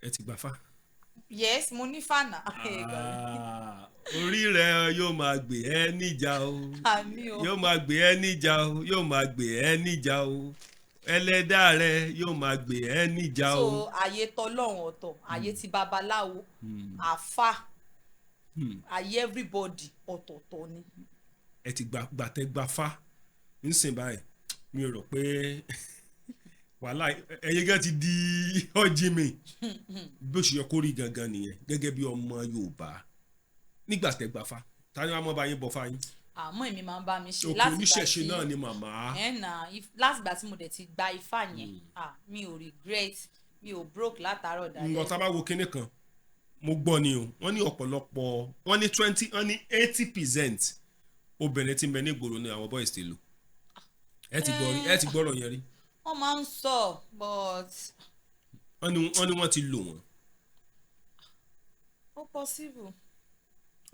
ẹ ti gbà fá. Yes, mo ní fànà. Orí rẹ yóò máa gbé ẹ níjà o. Àmì o. Yóò máa gbé ẹ níjà o. Yóò máa gbé ẹ níjà o. Ẹlẹ́dàá rẹ yóò máa gbé ẹ níjà o. So ayé tọlọ́run ọ̀tọ̀, ayé ti babaláwo, àfà, ayé everybody ọ̀tọ̀ọ̀tọ̀ ni. Ẹ ti gbàtẹ́ gbà fá nísìnyí báyìí mi ò rò pé wàhálà ẹ̀yin gan ti di ọjí mi bó ṣe yẹ kó rí gangan nìyẹn gẹ́gẹ́ bí ọmọ Yorùbá nígbà tẹ́ gbà fá tani wàá mọ̀ bá yín bọ̀ fá yín. Àmọ́ èmi máa ń bá mi ṣe òkè oníṣẹ̀ṣe náà ni màmá. látìgbà tí mo dẹ̀ ti gba ifá yẹn mi ò regret, mi ò broke látàárọ̀ dalẹ́. nǹkan tá a bá wo kinní kan mo gbọ́ ni o wọ́n ní ọ̀pọ̀lọpọ̀ wọ́n ní 80% obìnrin tí ń bẹ ní ìgboro ni àwọn boys ti lò ẹ ti gbọ́rọ̀ yẹn rí. wọ́n máa ń sọ but. wọ́n ní wọ́n ti lò wọ́n. ó possible.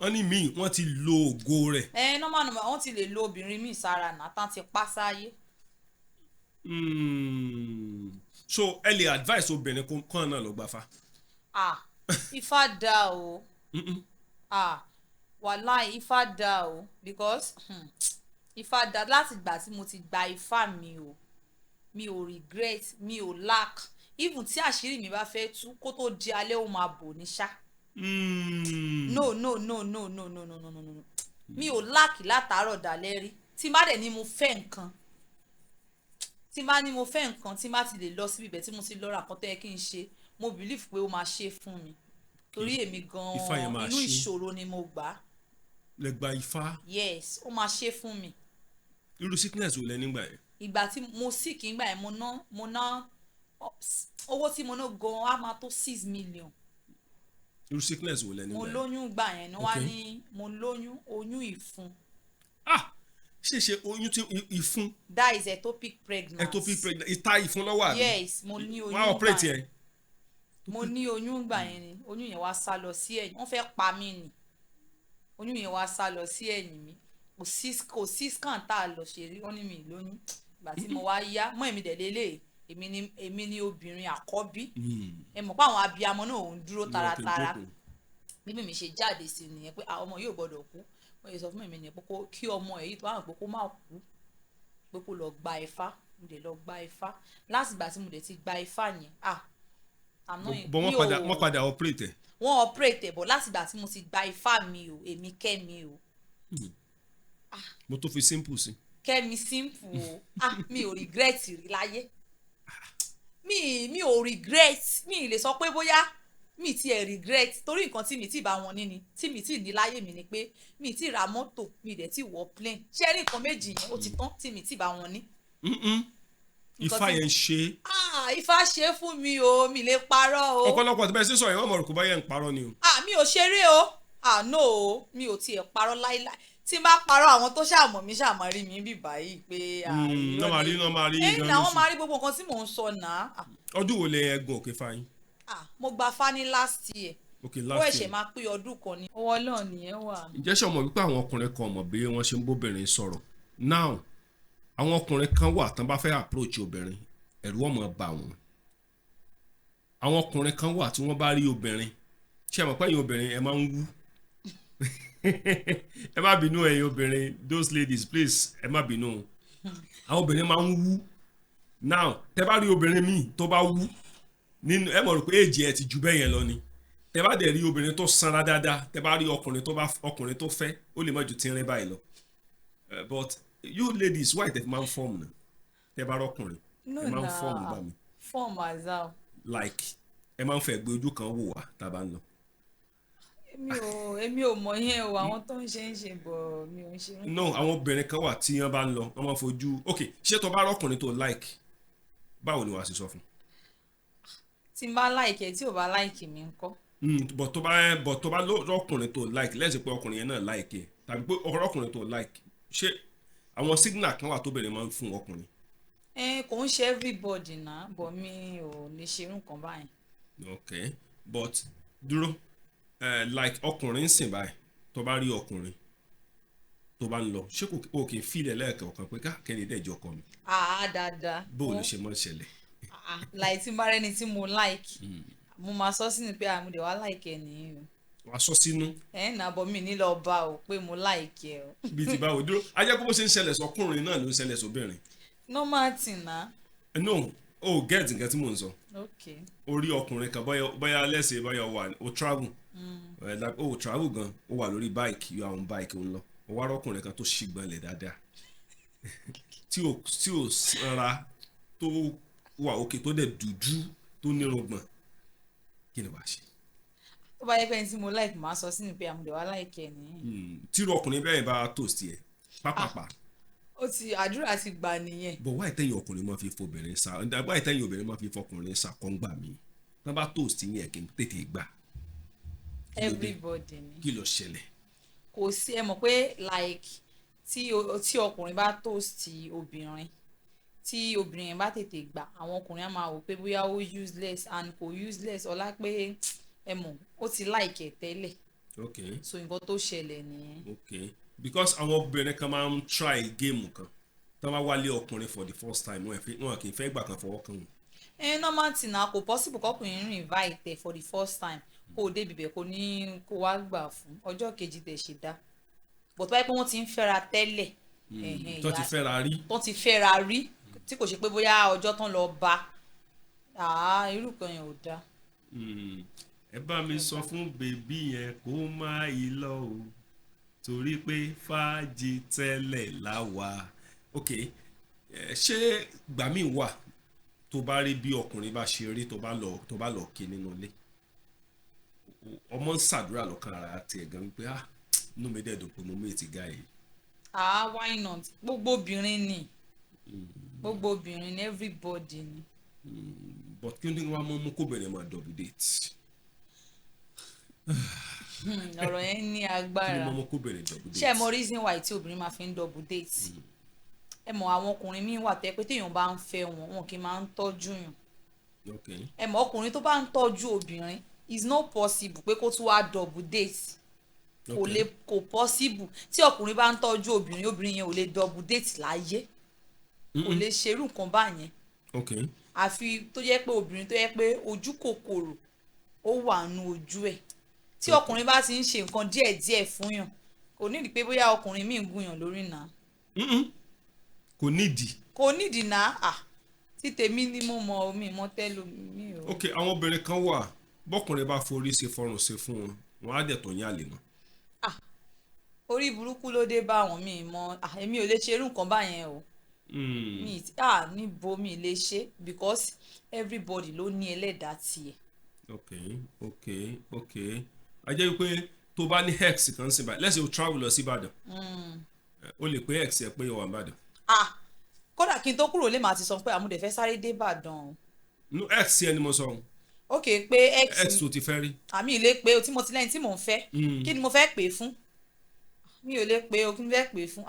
wọ́n ní míì wọ́n ti lo ògo rẹ̀. normal wọ́n ti lè lo obìnrin míì sára nàtàn ti pa sáyé. So ẹ lè advice obìnrin kan náà lọ gbáfa. ifá dá o wàláì ifá dá o because ifá dá láti ìgbà tí mo ti gba ifá mi ò regret, mi ò lack, even tí àṣírí mi bá fẹ́ tú kó tó di alẹ́ ó máa bò ní ṣá. No mi ò lack látàárọ̀ dalẹ́ rí tí má dẹ̀ ni mo fẹ́ nǹkan tí má ní mo fẹ́ nǹkan tí má ti lè lọ síbi ibẹ̀ tí mo ti lọ ra nǹkan tó yẹ kí n ṣe mo believe pé ó máa ṣe fún mi torí èmi gan-an inú ìṣòro ni mo gbà. lè gba ifá. Yes, ó máa ṣe fún mi. irú sickness wo lẹ nígbà yẹn. ìgbà tí mo sick nígbà yẹn mo ná owó tí mo ná gan-an á máa tó 6 million. irú sickness wo lẹ nígbà yẹn. mo lóyún gbà yẹn ni wá ní mo lóyún oyún ìfun. ṣe oyún tí ìfun. that is ectopic pregnancy. ectopic pregnancy ìta ìfun lọ́wọ́ àbí. yes mo ní oyún gbà yẹn. wọ́n operate yẹn. mo ní oyún gbà yẹn ni oyún yẹn wá sá lọ sí ẹ̀yìn wọ́n fẹ́ pa mí ni oyún yẹn wá sá lọ sí ẹ̀yìn mi kò sí scan tá a lọ ṣe rí wọ́n ní mi lóyún ìgbà tí mo wá yá mọ́ èmi dẹ̀ lélẹ̀ èmi ni obìnrin àkọ́bí ẹ mọ̀ pé àwọn abiyamọ náà ò ń dúró taratara bí mi ṣe jáde sí nìyẹn pé ọmọ yóò gbọ́dọ̀ kú wọ́n yẹ sọ fún mi nìyẹn pé kí ọmọ èyí tó wà pé kó má kú pé kó lọ gba ifá mo dẹ̀ lọ gba ifá láti ìgbà tí mo dẹ̀ ti gba ifá yẹn bọ́ wọ́n padà operate ẹ̀. wọ́n operate ẹ̀ bọ̀ láti ìgbà tí mo ti gba ifá mi o èmi kẹ́mi o. mo tó fi simple sí. kẹ́mi simple o mi ò regret rí láyé mi ò regret mi lè sọ pé bóyá mi ti ẹ̀ regret torí nǹkan tí mi ti bá wọn ní ni tí mi ti ní láyé mi ni pé mi ti ra mọ́tò mi dẹ̀ ti wọ plane ṣé rí nǹkan méjì yẹn ó ti tán tí mi ti bá wọn ní. ifá yẹn ṣe. ifá ṣe fún mi o mi lè parọ́ o. ọ̀pọ̀lọpọ̀ tí bẹ́ẹ̀ sí sọ yẹn wọ́n mọ̀ rò kó bá yẹn ń parọ́ ni o. mi ò ṣeré o no o mi ò tiẹ̀ parọ́ láíláí tí n bá parọ́ àwọn tó ṣàmọ̀ mi ṣàmọ̀ rí mi bí báyìí pé. náà máa rí ẹ̀yìn àwọn máa rí gbogbo nǹkan tí mò ń sọ náà. ọdún wo lẹ ẹgùn òkè fáyín. mo gba fani last year. okay ó ẹ̀ṣẹ̀ máa pé ọdún kan ni. owó náà nìyẹn wà. ǹjẹ́ ṣe ọmọ wípé àwọn ọkùnrin kan mọ̀ bí wọ́n ṣe ń bóbìnrin sọ̀rọ̀ now àwọn ọkùnrin kan wà tán bá fẹ́ approach obìnrin ẹ̀rù ọmọ bà wọ́n àwọn ọkùnrin kan wà tí wọ́n bá rí obìnrin ṣé ẹ mọ̀ pé ẹ̀yin obìnrin ẹ máa ń wú ẹ má bínú ẹ̀yin obìnrin those ladies please ẹ má bínú àwọn obìnrin máa ń wú now tẹ bá rí obìnrin míì tó bá wú nínú ẹ mọ̀ rò pé èjì ẹ ti ju bẹ́ẹ̀ yẹn lọ ni tẹ bá dẹ̀ rí obìnrin tó sanra dáadáa tẹ bá rí ọkùnrin tó fẹ́ ó lè má ju tínrín báyìí lọ but you ladies why tẹ fi máa ń fọ́ọ̀mù náà tẹ bá rọkùnrin ẹ máa ń fọ́ọ̀mù bá mi. fọ́ọ̀mù azal. like ẹ máa ń fẹ́ gbé ojú kan wò wá tá a bá ń lọ. èmi ò mọ̀ yẹn o àwọn tó ń ṣe bọ̀ mi ò ń ṣe. no àwọn obìnrin kan wà tí wọ́n bá ń lọ wọ́n máa fojú ok ṣé tó bá rọkùnrin tó like báwo ni wàá ṣe sọ fún. tí n bá like ẹ tí ò bá like mi ńkọ́. but tó bá rọkùnrin tó like lẹ́sìn pé ọkùnrin yẹn náà like ẹ tàbí pé ọkùnrin tó like ṣé àwọn signal kan wà tóbìnrin máa ń fún ọkùnrin. kò ń ṣe everybody náà but mi ò lè ṣe irú nǹkan báyìí. ok but dúró like ọkùnrin ń sìn báyìí tó bá rí ọkùnrin tó bá ń lọ ṣé kò kì í fílẹ̀ lẹ́ẹ̀kọ̀ọ̀kan pé kẹ́ni dẹ́jọ́ ọkọ mi. dáadáa. bó o lè ṣe mọ́ ṣẹlẹ̀. láì tí n bá rẹ́ni tí mo like mo máa sọ sínú pé àmúdẹ̀ wá láìkẹ́ nìyí o wàá sọ sínú ẹ̀ ń nàbọ̀ mi ní lọ bá o pé mo láìkẹ́ o. bíi ti báwo dúró ajẹ́ kó bó ṣe ń ṣẹlẹ̀ sọkùnrin náà ló ń ṣẹlẹ̀ sóbìnrin. normal thing na. no o get nǹkan tí mò ń sọ okay. orí ọkùnrin kan bóyá lẹ́sẹ̀ bóyá o travel o travel gan o wà lórí bike you are on bike o ń lọ o wá rọkùnrin kan tó ṣìgbọ́nlẹ̀ dáadáa tí o sanra tó wà òkè tó dẹ̀ dúdú tó nírùngbọ̀n kí ni wàá ṣe. tó bá yẹ pé ẹni tí mo like máa sọ sínú pé àmúdẹ̀ wá láìkẹ́ nìyí. tírú ọkùnrin bẹ́ẹ̀ bá toast ẹ̀ pápápá. ó ti àdúrà ti gbà nìyẹn. bọ̀ wáyé tẹ́yìn ọkùnrin máa fi fobìnrin sa wáyé tẹ́yìn obìnrin máa fi fọkùnrin sa kọ́ngbà mi wọ́n bá toast yẹn kí n tètè gbà. everybody ni. kí ló ṣẹlẹ̀. kò sí ẹ mọ̀ pé like tí ọkùnrin bá toast obìnrin tí obìnrin yẹn bá tètè gbà àwọn ọkùnrin á máa wò pé bóyá ó useless and kò useless ọlá pé ẹ mọ̀ ó ti like ẹ̀ tẹ́lẹ̀. okay. so nǹkan tó ṣẹlẹ̀ nìyẹn. okay because àwọn obìnrin kan máa ń try game kan tí wọ́n bá wálé ọkùnrin for the first time wọn kì í fẹ́ gbà kan fọwọ́ kan wọn. normal thing na kò possible kọkùnrin rìn invite for the first time kó o débi bẹ̀ kó ní kó wá gbà fún ọjọ́ kejì tẹ̀ ṣe dá but báyìí pé wọ́n ti ń fẹ́ra tẹ́lẹ̀. tó ti fẹ́ra rí. tó ti fẹ́ra rí tí kò ṣe pé bóyá ọjọ́ tán lọ bá irú kan yẹn ò dáa. ẹ bá mi sọ fún bèbí yẹn kó má yí lọ o torí pé fàájì tẹ́lẹ̀ láwa ok ṣé gbàmí wà tó bá rí bí ọkùnrin bá ṣe rí tó bá lọ kí nínú ilé ọmọ ń ṣàdúrà lọ́kàn ara tiẹ̀ gan pé inú mi dẹ̀dùn pé mo mú ètí gá yìí. why not gbogbo obìnrin ni gbogbo obìnrin ni everybody ni. but kí ni wàá mú kóbìnrin máa double date. ọ̀rọ̀ yẹn ní agbára ṣé ẹ mọ reason why tí obìnrin máa fi ń double date ẹ mọ àwọn ọkùnrin míín wà tẹ́ pé téèyàn bá ń fẹ́ wọn kì í máa ń tọ́jú yàn ẹ mọ ọkùnrin tó bá ń tọ́jú obìnrin is not possible pé kó tún wá double date kò possible tí ọkùnrin bá ń tọ́jú obìnrin yẹn ò lè double date láyé kò lè ṣerú nǹkan báyẹn àfi tó jẹ́ pé obìnrin tó jẹ́ pé ojú kòkòrò ó wà nù ojú ẹ̀ tí ọkùnrin bá ti ń ṣe nǹkan díẹ̀díẹ̀ fún yàn kò nídìí pé bóyá ọkùnrin míì ń gùnyàn lórí náà. kò nídìí náà tí tèmi ni mo mọ omi mọ tẹ́lu mi o. ok àwọn obìnrin kan wà bọ́kùnrin bá forí ṣe fọrùn ṣe fún wọn wọn á dẹ̀ tó yín àlè náà. orí burúkú ló dé bá àwọn míì mọ èmi ò lè ṣe irú nǹkan báyẹn o. níbo mi lè ṣe because everybody ló ní ẹlẹ́dàá tiẹ̀. ok a jẹ́ wípé tó bá ní hex kan sí Ìbàdàn let's say o travel lọ sí Ìbàdàn o lè pé hex ẹ pé o wà ní Ìbàdàn. kódà kí n tó kúrò lè máa ti sọ pé àmúdẹ̀ fẹ́ sáré dé Ìbàdàn. no hex yẹn ni mo sọ. ok pé hex tó ti fẹ́ rí. àmì ilé pé o tí mo ti lẹ́yìn tí mò ń fẹ́ kí ni mo fẹ́ pè fún mi ò lè pé o kí n fẹ́ pè fún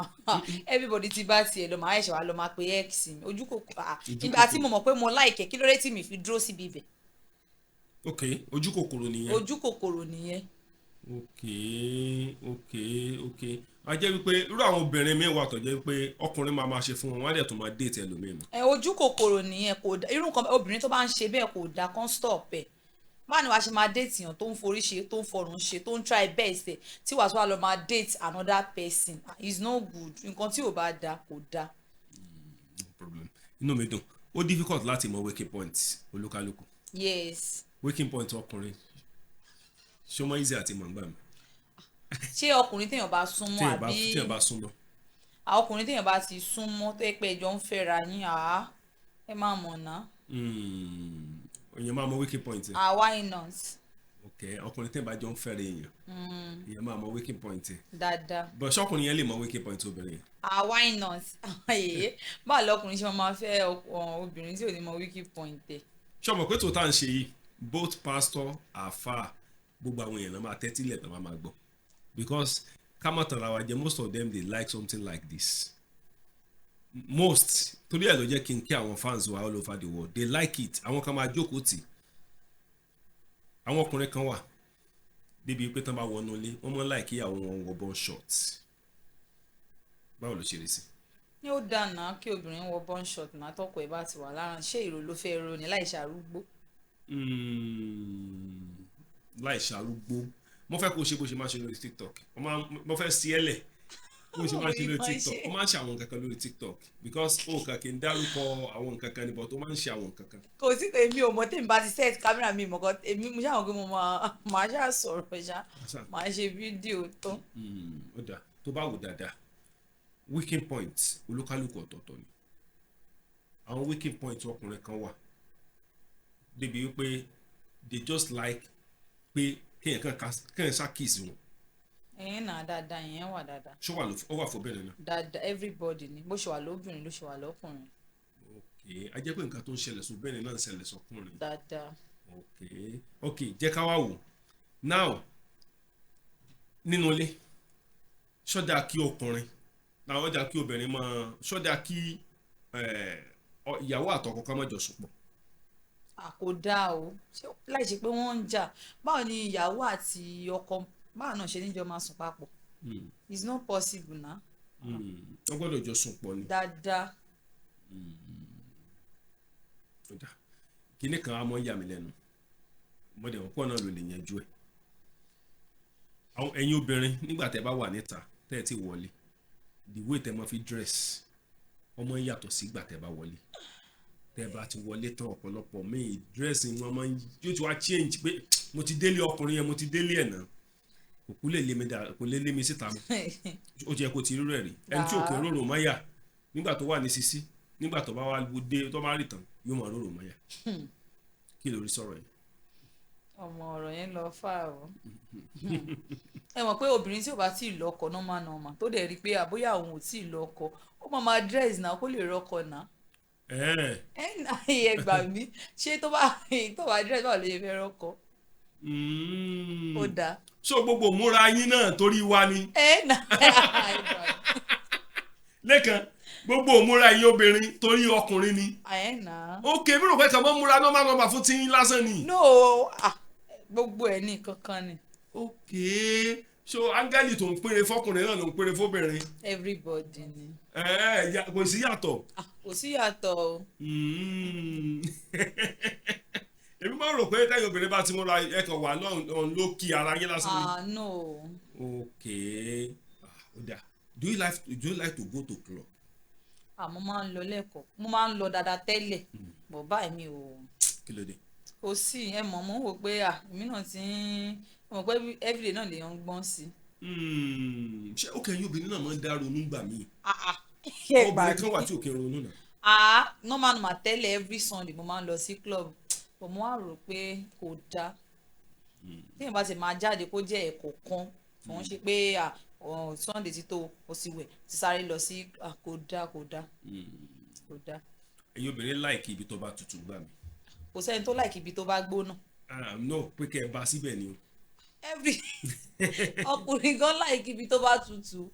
everybody ti bá tiẹ̀ lọ máa ẹ̀ṣẹ̀ wá lọ máa pe hex mi ojú kòkòrò nígbà tí mo mọ̀ pé mo láìkẹ́ kí ló dé tí mi fi dúró síbi ibẹ̀. ok ojú kòkòrò nìyẹn. ojú kòkòrò nìyẹn. ok a jẹ́ wípé irú àwọn obìnrin mi wà tó jẹ́ wípé ọkùnrin máa ṣe fún wọn wọ́n á dẹ̀ tó máa déètì ẹlòmíì mọ́. ojú kòkòrò nìyẹn kò dá irú nǹkan obìnrin tó bá ń ṣe bẹ́ẹ̀ kò dá kán stop ẹ̀ báwo ni wàá ṣe máa déètì yàn tó ń forí ṣe tó ń fọrùn ṣe tó ń try best ẹ̀ tí wàá tó wà lọ máa date another person is no good nǹkan tí ò bá da kò da. no problem inú mi dùn ó difficult láti mọ waking point olúkálùkù. yes. waking point ọkùnrin ṣé ó mọ easy àti mọ̀ ń gbà mí. ṣé ọkùnrin téèyàn bá súnmọ́ àbí téèyàn bá súnmọ́. ọkùnrin téèyàn bá ti súnmọ́ tó yẹ pé ẹjọ́ ń fẹ́ra yín ẹ máa mọ̀ ná. èèyàn máa mọ waking point. why not. ok ọkùnrin téèyàn bá jọ ń fẹ́ra èèyàn máa mọ waking point. dáadáa. but ṣọkùnrin yẹn lè mọ waking point obìnrin yẹn. why not. báwo lọkùnrin ṣe máa fẹ́ obìnrin tí ò ní mọ waking point ẹ̀. ṣọmọ pé tó tá à ń ṣe yìí both pastor àfáà gbogbo àwọn èèyàn náà máa tẹ́tí lẹ̀ tán máa gbọ́ because kámọ́tàn ra wa jẹ́ most of them they like something like this most torí ẹ̀ ló jẹ́ kí n kí àwọn fans wa all over the world they like it àwọn kan máa jókòó tì àwọn ọkùnrin kan wà débi pé tán bá wọnú ilé wọ́n mọ́ láì kí àwọn wọn wọ bọ́n short báwo ló ṣe rí sí. ní ó dáná kí obìnrin wọ bọ́n short náà tọkọ ẹ̀ bá ti wà lára ṣé ìró ló fẹ́ ro ní láì ṣàrúgbó. láì ṣàrúgbó mo fẹ́ kó ṣe bó ṣe máa ṣe lórí TikTok mo fẹ́ sí ẹ lẹ̀ bó ṣe máa ṣe lórí TikTok ó máa ń ṣe àwọn nǹkan kan lórí TikTok because ó kàn kí n dárúkọ àwọn nǹkan kan níbọ̀ tó máa ń ṣe àwọn nǹkan kan. kò sí pé mi ò mọ tèmi bá ti set kámẹ́rà mi mọ̀kọ́ èmi mo ṣàwọn pé mo máa ṣáà sọ̀rọ̀ ṣá máa ṣe fídíò tó. ó dáa tó bá wò dáadáa weaking points olúkálùkù ọ̀tọ̀ọ̀tọ̀ ni àwọn weaking points ọkùnrin kan wà débi wípé they just like pé kéèyàn ṣàkíyèsí wọn. ẹ̀yìn náà dáadáa ìyẹn wà dáadáa. ṣó ó wà fóbìnrin náà. dáadáa everybody ni bó ṣe wà lóbìnrin ló ṣe wà lọ́kùnrin. ok a jẹ́ pé nǹkan tó ń ṣẹlẹ̀ sóbìnrin náà ń ṣẹlẹ̀ sọkùnrin. dáadáa. ok jẹ́ ká wá wò now nínú ilé ṣọ́dà kí ọkùnrin náà ọjà kí obìnrin máa ṣọ́dà kí ìyàwó àtọkọ kan má jọ sùn pọ̀. kò dáa o láì ṣe pé wọ́n ń jà báwo ni ìyàwó àti ọkọ báwo náà ṣe níjọ máa sùn papọ̀ it's not possible na. wọ́n gbọ́dọ̀ jọ sùn pọ̀ ni. dáadáa. kíní kan á mọ́ yà mí lẹ́nu mọ́dé wọn pọ̀ náà ló lè yanjú ẹ̀. ẹ̀yin obìnrin nígbà tẹ́ bá wà níta tẹ́ ẹ ti wọlé the way tẹ́ máa fi dress ọmọ yàtọ̀ sígbà tẹ́ bá wọlé tẹ́ bá ti wọlé tán ọ̀pọ̀lọpọ̀ míì dressing wọn máa yóò ti wá change pé mo ti délé ọkùnrin yẹn mo ti délé ẹ̀ náà kò lè lé mi síta mi ó ti yẹ kó ti rí rẹ̀ rí ẹni tí òkè rorò máyà nígbà tó wà ní sisi nígbà tó bá wà dé tó bá rí tán yóò máa rorò máyà kí lórí sọ̀rọ̀ yìí. ọmọ ọ̀rọ̀ yẹn lọ fà o ẹ mọ̀ pé obìnrin tí ò bá tí ì lọ́kọ normal tó dẹ̀ rí i pé àbóyá òun ò tí ì lọ́kọ ó máa dress náà kó lè rọ́kọ náà. ẹ gbà mí ṣé tó bá dress báwo lè fẹ́ rọ́kọ. ó dáa. so gbogbo múra yín náà torí wa ni. lẹ́kan gbogbo múra yín obìnrin torí ọkùnrin ni. ok mi rò pé kàn mọ́ múra normal fún tí yín lásán ni. no gbogbo ẹ̀ ní kankan ni. ok so áńgẹ́lì tó ń péré fọkùnrin náà ló ń péré fóbìnrin. everybody ni. kò sí yàtọ̀. kò sí yàtọ̀ o. èmi máa ń rò pé táyọ̀ obìnrin bá ti múra ẹ̀kan wà lọ́n ló kí ara yín lásán ni. no. ok ó dáa do you like to go to club. mo máa ń lọ lẹ́kọ̀ọ́ mo máa ń lọ dáadáa tẹ́lẹ̀ bọ̀ báyìí mi ò. kí ló dé. kò sí ẹ mọ̀ mo ń wò pé èmi náà ti ń mọ̀ pé everyday náà lèèyàn ń gbọ́n sí. ṣé òkè yín obìnrin náà máa ń dá ronú gbà mí. obìnrin kan wà tí òkè ronú náà. normal tẹ́lẹ̀ every Sunday mo máa ń lọ sí club bọ̀ mo wá rò pé kò dáa téèyàn bá ti máa jáde kó jẹ́ ẹ̀kọ́ kan fún ṣe pé Sunday ti tó o sì wẹ̀ ti sáré lọ sí kò dáa. ẹ̀yin obìnrin láìkí ibi tó bá tutù gbà mí. kò sẹ́ni tó láìkí ibi tó bá gbóná. no pé kẹ́ ẹ bá síbẹ̀ ni o. ọkùnrin gan láìkí ibi tó bá tutù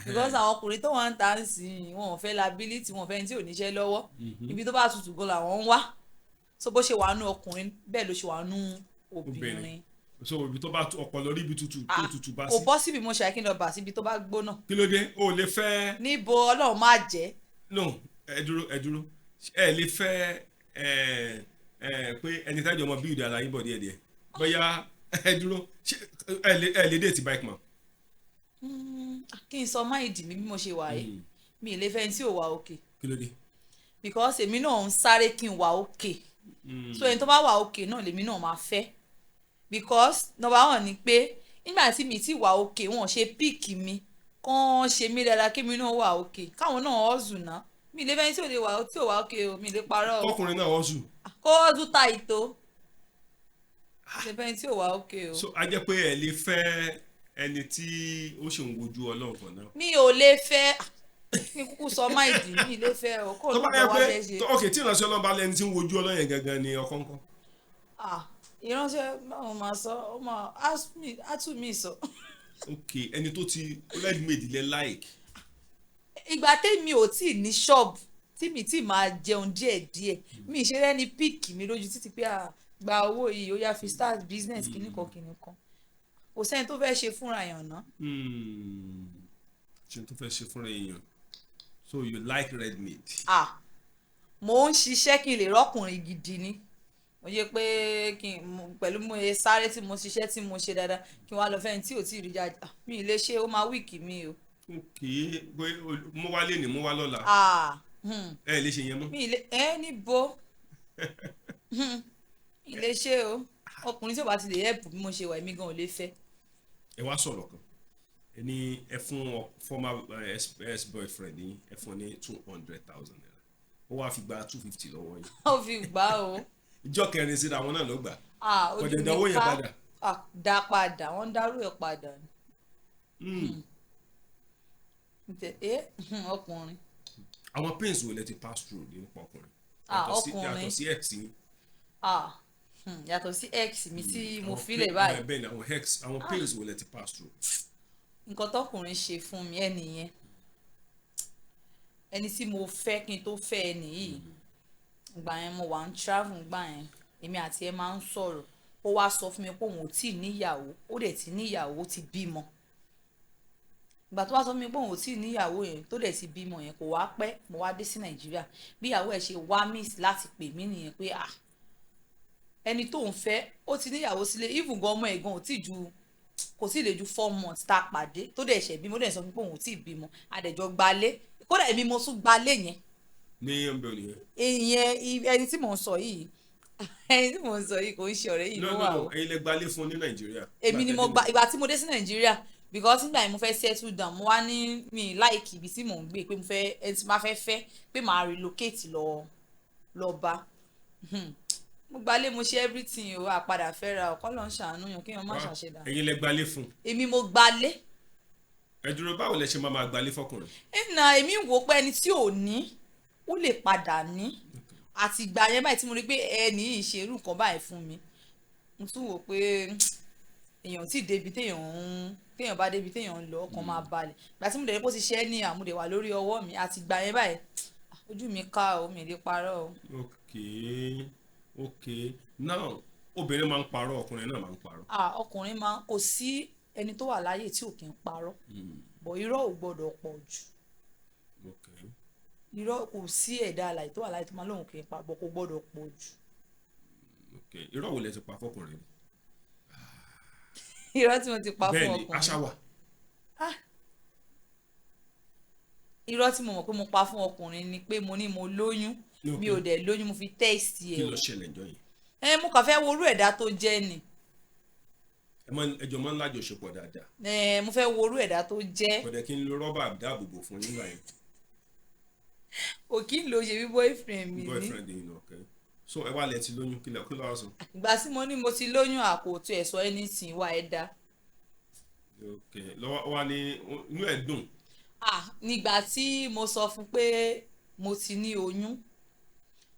because àwọn ọkùnrin tó wọ́n ń ta ń sìn wọn ò fẹ́ liability wọn ò fẹ́ ní tí ò níṣẹ́ lọ́wọ́ ibi tó bá tutù gan làwọn ń wá so bó ṣe wà nú ọkùnrin bẹ́ẹ̀ ló ṣe wà nú obìnrin. so ibi tó bá ọpọlọ rí ibi tutù tó tutù bá sí. kò bọ́ síbi mo ṣe àkíndọ̀ bà síbi tó bá gbóná. kí ló dé o lè fẹ́. níbo Ọlọ́run má jẹ́. no ẹ dúró ẹ lè fẹ́ pé ẹni tájọ ọmọ bíi ìdí ara yín bọ̀ díẹ̀díẹ̀ bóyá ẹ dúró ẹ lè date bike man. kí n sọ máìdì mi bí mo ṣe wà yìí mi ì lè fẹ́ tí ò wà òkè. kí ló dé. because èmi náà ń sáré kí n wà òkè so ẹni tó bá wà òkè náà lèmi náà máa fẹ́ because number one ni pé nígbà tí mi ti wà òkè wọn ṣe píìkì mi kàn ṣe mí dáadáa kí mi náà wà òkè káwọn náà ọ̀zù náà mi ì lè fẹ́ tí ò wà òkè o mi ì lè parọ́ o. ọkùnrin náà ọ̀zù. kó ọ̀zù ta ìtò lè fẹ́ tí ò wà òkè o. so a jẹ́ pé ẹ lè fẹ́ ẹni tí ó ṣe ń wojú Ọlọ́run kan náà. mi ò lè fẹ́ kí n kúkú sọ máìdì mi lè fẹ́ o kó ló bá wá fẹ́ ṣe. ok tí ìránṣẹ́ Ọlọ́run bá lẹni tí ń wojú Ọlọ́run yẹn gangan ni ọkọ ńkọ́. ìránṣẹ́ náà máa sọ ó máa á tù mí sọ. ok ẹni tó ti ready made lẹ like. ìgbà tèmi ò tí ì ní ṣọ́ọ̀bù tí mi tí máa jẹun díẹ̀díẹ̀ mi ì ṣe rẹ́ni píìkì mi lójú títí pé gba owó yìí ó yá fi start business kìnnìkan kò sẹ́ni tó fẹ́ ṣe fúnra èèyàn ná. ṣe tó fẹ́ ṣe fúnra èèyàn so you like ready made. mo ń ṣiṣẹ́ kí n lè rọ́kùnrin gidi ni mo yẹ pé pẹ̀lú mo ṣe sáré tí mo ṣiṣẹ́ tí mo ṣe dáadáa kí n wá lọ fẹ́ni tí ò tí ì rí jáde mi ì lè ṣe ó máa wíìkì mi o. ok pé mo wá lé ní mo wá lọ́la ẹ lè ṣe yẹn mọ́. mi ì lè níbo mi ì lè ṣe o ọkùnrin tí ò bá ti lè help bí mo ṣe wà èmi gan ò lè fẹ́. ẹ wá sọ̀rọ̀ kan ẹni ẹ fún former ex boyfriend yín ẹ fún ní 200,000 naira ó wá fi gba 250 lọ́wọ́ yín. ó fi gbà o. ìjọ kẹrin síra wọn náà ló gbà. ojú mi ìdánwò yẹn padà. dá padà wọ́n dárú ẹ̀ padà ọkùnrin. àwọn pains wo lẹ ti pass through nípa ọkùnrin. ọkùnrin yàtọ̀ sí ex yín. yàtọ̀ sí ex mi tí mo filẹ̀ báyìí. bẹ́ẹ̀ ni àwọn ex àwọn pains wo lẹ ti pass through. nǹkan tọkùnrin ṣe fún mi ẹnìyẹn ẹni tí mo fẹ́ kí n tó fẹ́ ẹni yìí ìgbà yẹn mo wà ń travel ìgbà yẹn èmi àti ẹ máa ń sọ̀rọ̀ ó wá sọ fún mi pé òun ò tí ì níyàwó ó dẹ̀ ti níyàwó ó ti bímọ ìgbà tó wá sọ fún mi pé òun ò tí ì níyàwó yẹn tó dẹ̀ ti bímọ yẹn kò wá pẹ́ mo wá dé sí nàìjíríà bí ìyàwó ẹ̀ ṣe wá miss láti pè mí nìyẹn pé ẹni tó ń fẹ́ ó ti níyàwó sílé even gan ọmọ ẹ̀gbọ́n kò tí ì lè ju 4 months tá a pàdé tó dẹ̀ ṣẹ̀ bímọ ó dẹ̀ sọ fún mi pé òun ò tí ì bímọ àdẹ̀jọ gbalé kódà èmi mo tún gbalé yẹn. ní ọbẹ̀ ònìyẹn. ìyẹn ẹni tí mò ń sọ yìí kò ń ṣe ọ̀rẹ́ yìí ló wà o. ẹ̀yin lẹ gbalé fún ní nàìjíríà. èmi ni mo gba ìgbà tí mo dé sí nàìjíríà because nígbà yẹn mo fẹ́ settle down mo wá ní mi láìkì ibi tí mò ń gbé pé mo fẹ́ ẹni tí máa fẹ́ pé màá relocate lọ bá mo gbalé mo ṣe everything o àpadà fẹ́ra ọ̀kọ́ lọ́n ṣàánú yàn kéèyàn má ṣàṣẹ̀dá. ẹ̀yin lẹ gbalé fún. èmi mo gbalé. ẹ dúró báwo lẹ ṣe máa gbalé fọkùnrin. èmi wò pé ẹni tí ò ní ó lè padà ní àti ìgbà yẹn báyìí tí mo rí pé ẹni yìí ṣe irú nǹkan báyìí fún mi mo tún wò pé èèyàn tí débi téèyàn bá débi téèyàn ń lọ ọkàn máa balẹ̀ ìgbà tí mo dẹ̀ rí pé ó ti ṣe é ní àmúdè wà lórí ọwọ́ mi àti ìgbà yẹn báyìí ojú mi ká o mi lè parọ́ o. ok now obìnrin máa ń parọ́ ọkùnrin náà máa ń parọ́. ọkùnrin kò sí ẹni tó wà láyé tí ò kí ń parọ́ bọ̀ irọ́ ò gbọ́dọ̀ pọ̀ jù irọ́ kò sí ẹ̀dá alàyè tó wà láyé tó máa lóhùn kì í pa bọ̀ kò gbọ́dọ̀ pọ̀ jù. irọ́ wo lẹ ti pa fọkùnrin. irọ́ tí mo ti pa fún ọkùnrin. bẹ́ẹ̀ni àṣà wà. irọ́ tí mo mọ̀ pé mo pa fún ọkùnrin ni pé mo ní mo lóyún mi ò dẹ̀ lóyún mo fi tẹ́ẹ̀sì ẹ̀. kí ló ṣẹlẹ̀ ǹjọ́ yẹn. mo kàn fẹ́ wo orú ẹ̀dá tó jẹ́ ni. ẹjọ́ máa ń lájọṣepọ̀ dáadáa. mo fẹ́ wo orú ẹ̀dá tó jẹ́. kò dẹ̀ kí n lo rọ́bà dáàbòbò fún nígbà yẹn. ò kí n lo ṣe bí boyfriend mi ní. boyfriend yìí nà okay so ẹ wá lẹ ti lóyún kí ló wá sọ. ìgbà tí mo ní mo ti lóyún àkótó ẹ̀ sọ anything wá ẹ̀ dá. lọ́wọ́ wa ní inú ẹ̀ dùn. nígbà tí mo sọ fún pé mo ti ní oyún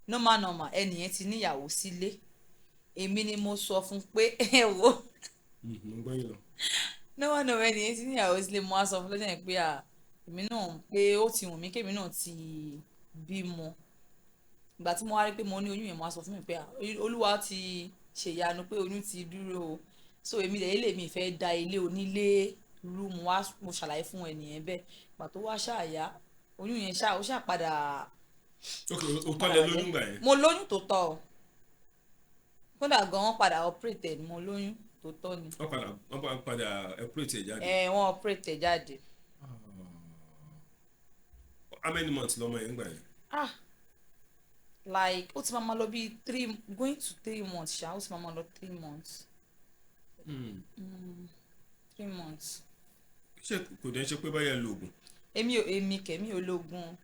normal ẹnìyẹn ti níyàwó sílé èmi ni mo sọ fún pé ẹ wo normal ẹnìyẹn ti níyàwó sílé mo wá sọ fún lọ́jọ́ yẹn pé èmi náà pé ó ti wùn mí kémi náà ti bímọ ìgbà tí mo wá rí pé mo ní oyún yẹn mo wá sọ fún mi pé olúwa ti ṣèyanu pé oyún ti dúró o so èmi dẹ̀ ilé mi fẹ́ da ilé onílé rú mo ṣàlàyé fún ẹnìyẹn bẹ́ẹ̀ ìgbà tó wá ṣáàyà oyún yẹn ó ṣàpadà. ok o tọ́ lẹ lóyún gbà yẹn. mo lóyún tó tọ́ o kódà gan wọ́n padà operate mo lóyún tó tọ́ ni. wọ́n padà operate jáde. wọ́n operate jáde. how many months lọmọ yẹn gbà yẹn. like ó ti máa lọ bí 3 months ṣá ó ti máa lọ 3 months. 3 months. ṣé kò dẹ́ ṣe pé báyà lo oògùn. èmi ò lo oògùn.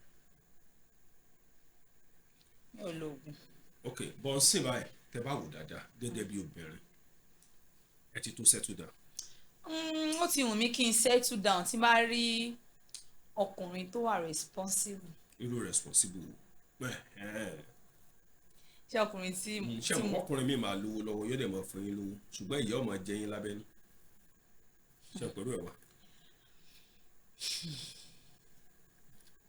mi ò lo oògùn. ok bọ́n sì báyìí tẹ bá wò dáadáa gẹ́gẹ́ bí obìnrin ẹ ti tó settle down. ó ti wù mí kí n settle down tí bá rí ọkùnrin tó wà responsible. irú responsible ṣé ọkùnrin tí. ṣé ọkùnrin mi máa lówó lọ́wọ́ yóò dẹ̀ máa fún yín lówó ṣùgbọ́n ìyá ọmọ jẹ yín lábẹ́nú ṣé pẹ̀lú ẹ̀ wá.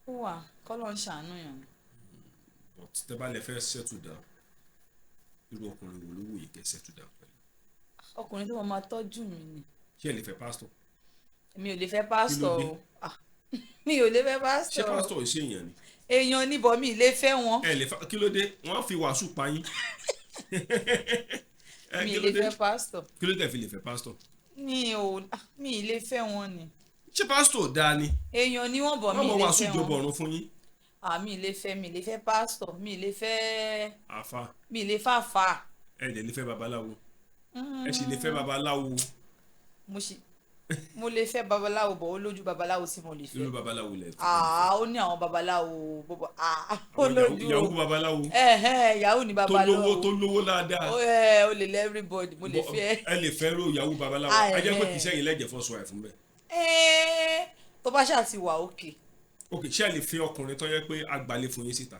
ó wà kọ́lọ́ ń ṣàánú yàn. but tẹ bá lè fẹ́ settle down irú ọkùnrin wo ló wù yín kẹ́ settle down pẹ̀lú. ọkùnrin tó máa tọ́jú mi ni. ṣé ẹ lè fẹ́ pásítọ̀. mi ò lè fẹ́ pásítọ̀ o mi ò lè fẹ́ pásítọ̀. ṣé pásítọ̀ ò ṣe èèyàn ni. èèyàn níbọ̀ mi lè fẹ́ wọn. ẹ lè fa kí ló dé wọ́n fi wàásù pa yín mi ì lè fẹ́ pásítọ̀ kí ló tẹ̀ fi lè fẹ́ pásítọ̀. mi ì lè fẹ́ wọn ni. ṣé pásítọ̀ dáa ni. èèyàn ni wọ́n bọ̀ mi ì wọ́n lè mọ̀ wá fẹ́ sójú wọn. bọ̀rùn fún yín. mi ì lè fẹ́ pásítọ̀ mi ì lè fẹ́ àfa. mi ì lè fẹ́ àfà. ẹ lè fẹ́ babaláwo. ẹ sì lè fẹ́ babaláwo. mo lè fẹ́ babaláwo bọ̀ ó lójú babaláwo tí mo lè fẹ́. irú babaláwo lẹ fẹ́. ó ní àwọn babaláwo ó lójú yahoo babaláwo. yahoo ni babaláwo tó lówó dáadáa. ó lè lẹ everybody mo lè fẹ́. ẹ lè fẹ́ ro yahoo babaláwo. a jẹ́ pé kì í sẹ́yìn lẹ́jẹ̀ fọ́ sọ ẹ̀ fún bẹ́ẹ̀. tó bá ṣáà ti wà òkè. ok ṣé ẹ lè fẹ́ ọkùnrin tó yẹ pé agbalẹ̀ fún yín síta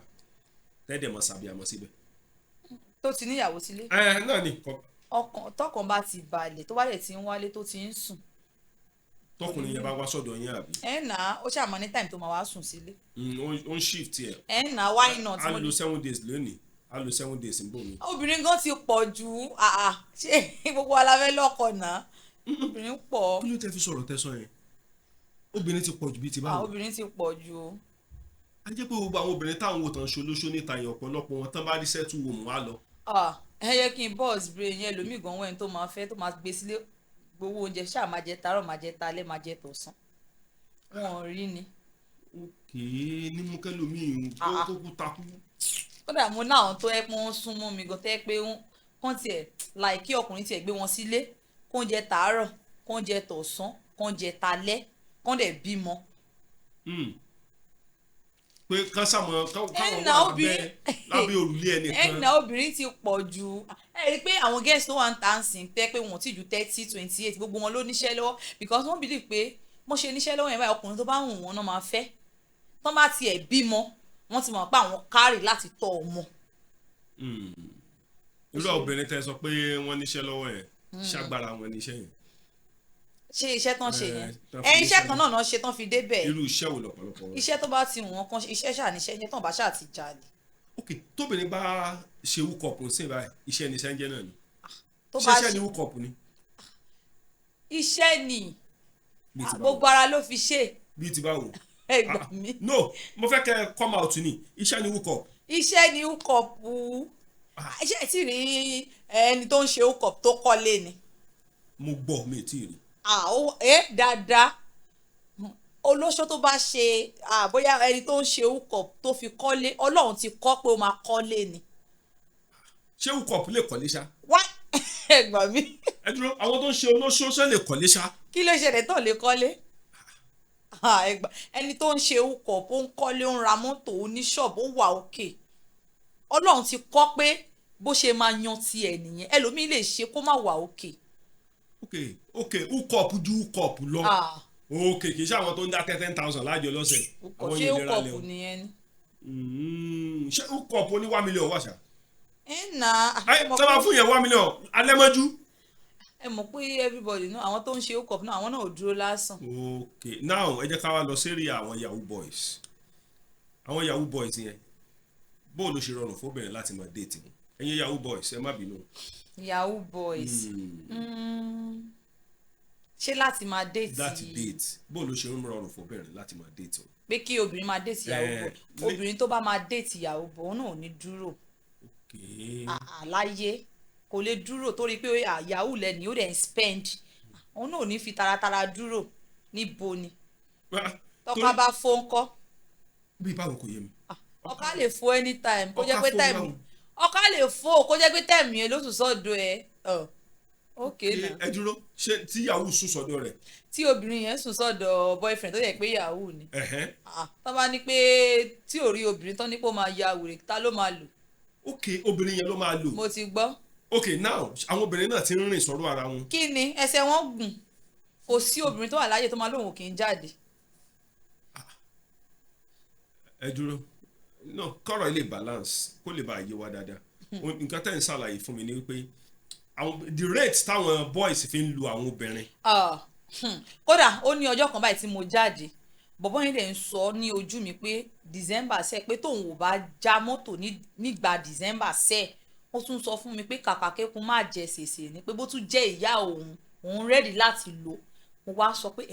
tẹ́ẹ̀dẹ̀ mọ̀ sàbí àmọ́ síbẹ̀. tó ti níyàwó sílé. náà ni. tọkàn bá ti balẹ̀ tó bá dẹ̀ ti ń wálé tó ti ń sùn. tọkùnrin yẹn bá wá sọ́dọ̀ yín àbí. ó ṣàmọ́ ní time tó máa wá sùn sílé. ó ń shift ẹ̀. why not. a lo 7 days lónìí a lo 7 days ń bò mí. obìnrin gan ti pọ̀ jù ṣé gbogbo aláfẹ́ lọ́kọ̀ náà obìnrin pọ̀. kí ló tẹ́ fi sọ̀rọ̀ tẹ́sán yẹn obìnrin ti pọ̀ jù bíi ti báwo. obìnrin ti pọ̀ jù o. a jẹ́ pé gbogbo àwọn obìnrin táwọn wò tán ṣolóṣó níta yẹn ọ̀pọ̀lọpọ̀ wọn tán bá rí sẹ́tù wò mú wá lọ. ẹ yẹ kí n bọ́ọ̀sì brain yẹn lómi gan wẹ́n tó máa fẹ́ tó máa gbé sílé gbowó oúnjẹ ṣáà máa jẹ tàárọ̀ máa jẹ talẹ́ máa jẹ tọ̀sán wọn ò rí ni. òkè ní mú kẹlòmíì kó kú takú. kódà mo náà tó ẹ pé wọ́n sún mọ́ mi gan tẹ́ pé wọ́n tiẹ̀ láì kí ọkùnrin tiẹ̀ gbé wọn sílé kóúnjẹ tàárọ̀ kóúnjẹ tọ̀sán kóúnjẹ talẹ́ kóún dẹ̀ bímọ. pé kán sàmọ káwọn wà lábẹ́ òrùlé ẹnìkan. obìnrin ti pọ̀ jù ẹ rí i pé àwọn guest tó wà ń tà ń sìn tẹ́ pé wọ́n ti ju 30 28 gbogbo wọn ló níṣẹ́ lọ́wọ́ because wọ́n believe pé mo ṣe níṣẹ́ lọ́wọ́ yẹn báyìí ọkùnrin tó bá wù wọ́n náà máa fẹ́ tó bá tiẹ̀ bímọ wọ́n ti mọ̀ pé àwọn kárì láti tọ́ ọmọ. irú obìnrin tẹ́ sọ pé wọ́n níṣẹ́ lọ́wọ́ yẹn ṣàgbára wọn níṣẹ́ yẹn. ṣé iṣẹ́ tán ṣe yẹn iṣẹ́ kan náà ṣe tán fi débẹ̀. irú iṣẹ́ wo lọ́pọ̀lọpọ̀ wọn. iṣẹ́ tó bá ti wọ́n kan iṣẹ́ ṣàníṣẹ́ yẹn tán bá ṣáà ti jalè. ok tóbìnrin bá ṣe wúkọ̀pù sí báyìí iṣẹ́ ni sẹ́ńjẹ́ náà ni ṣiṣẹ́ ni wúkọ̀pù ni. iṣẹ́ ni gbogbo ara ló fi ṣe. bíi ti báwo. ẹ gbà mí. no mo fẹ́ kẹ́ come out ni iṣẹ́ ni wúkọ̀pù. iṣẹ́ ni wúkọ̀pù iṣẹ́ tí rí ẹni tó ń ṣe wúkọ̀pù tó kọ́lé ni. mo gbọ́ mi tí ì rí. dáadáa olóṣó tó bá ṣe bóyá ẹni tó ń ṣe wúkọ̀pù tó fi kọ́lé ọlọ́run ti kọ́ pé ó máa kọ́lé ni. ṣé wúkọ̀pù lè kọ́lé ṣá. wá ẹ gbà mí. ẹ dúró àwọn tó ń ṣe olóṣó ṣe lè kọ́lé ṣá. kí ló ṣẹlẹ̀ tó lè kọ́lé. ẹni tó ń ṣe wúkọ̀pù ó ń kọ́lé ó ń ra mọ́tò oníṣọ́ọ̀bù ó wà òkè ọlọ́run ti kọ́ pé bó ṣe máa yan tiẹ̀ nìyẹn ẹlòmíì lè ṣe kó má wà òkè. ok wúkọ̀pù ju wúkọ̀pù lọ. ok kì í ṣe àwọn tó ń dá 10,000 lájọ lọ́sẹ̀. ṣé wúkọ̀pù nìyẹn ni. ṣé wúkọ̀pù ní 1 million wà ṣá. sábà fún yẹn 1 million alẹ́ mọ́jú. ẹ mọ̀ pé everybody náà àwọn tó ń ṣe wúkọ̀pù náà àwọn náà ò dúró lásán. ok now ẹ jẹ́ ká wá lọ sérí àwọn yahoo boys àwọn yahoo boys yẹn bóò ló ṣe rọrùn fóbìnrin láti máa déètì wọn ẹ̀yin yahoo boys ẹ má bínú. yahoo boys ṣé láti máa déètì. láti déètì bóò ló ṣe rọrùn fóbìnrin láti máa déètì wọn. pé kí obìnrin máa déètì yahoo boy obìnrin tó bá máa déètì yahoo boy òun náà ò ní dúró. àláyé kò lè dúró torí pé yahoo lẹ́ni ó dẹ̀ ń spend òun náà ò ní fi taratara dúró níbo ni tọ́ka bá fóun kọ́. bí báwo kò yé mi. ọkà lè fo anytime kó jẹ́ pé time ọkà lè fo kó jẹ́ pé time yẹn ló tún sọ́dọ̀ ẹ̀ ok na. ẹ dúró ṣé tí yahoo sùn sọ́dọ̀ rẹ̀. tí obìnrin yẹn sùn sọ́dọ̀ boyfriend tó yẹ pé yahoo ni. tó bá ní pé tí ò rí obìnrin tán ní pé ó máa ya wèrè ta ló máa lò. ok obìnrin yẹn ló máa lò. mo ti gbọ́. ok now àwọn obìnrin náà ti ń rìn sọ̀rọ̀ ara wọn. kí ni ẹsẹ̀ wọn gùn kò sí obìnrin tó wà láyé tó máa lóun kì í jáde. ẹ dúró no kọ́rọ̀ ilé balance kó lè bá àyè wa dáadáa nǹkan tẹ́ ń ṣàlàyé fún mi ni wípé the rate táwọn boys fi ń lu àwọn obìnrin. kódà ó ní ọjọ́ kan báyìí tí mo jáde bọ̀bọ́ yẹn dẹ̀ ń sọ ní ojú mi pé December sẹ́ pé tóun ò bá já mọ́tò nígbà December sẹ́ ó tún sọ fún mi pé kàkà kékun má jẹ sèse ni pé bó tún jẹ́ ìyá òun rẹ́dí láti lò mo wá sọ pé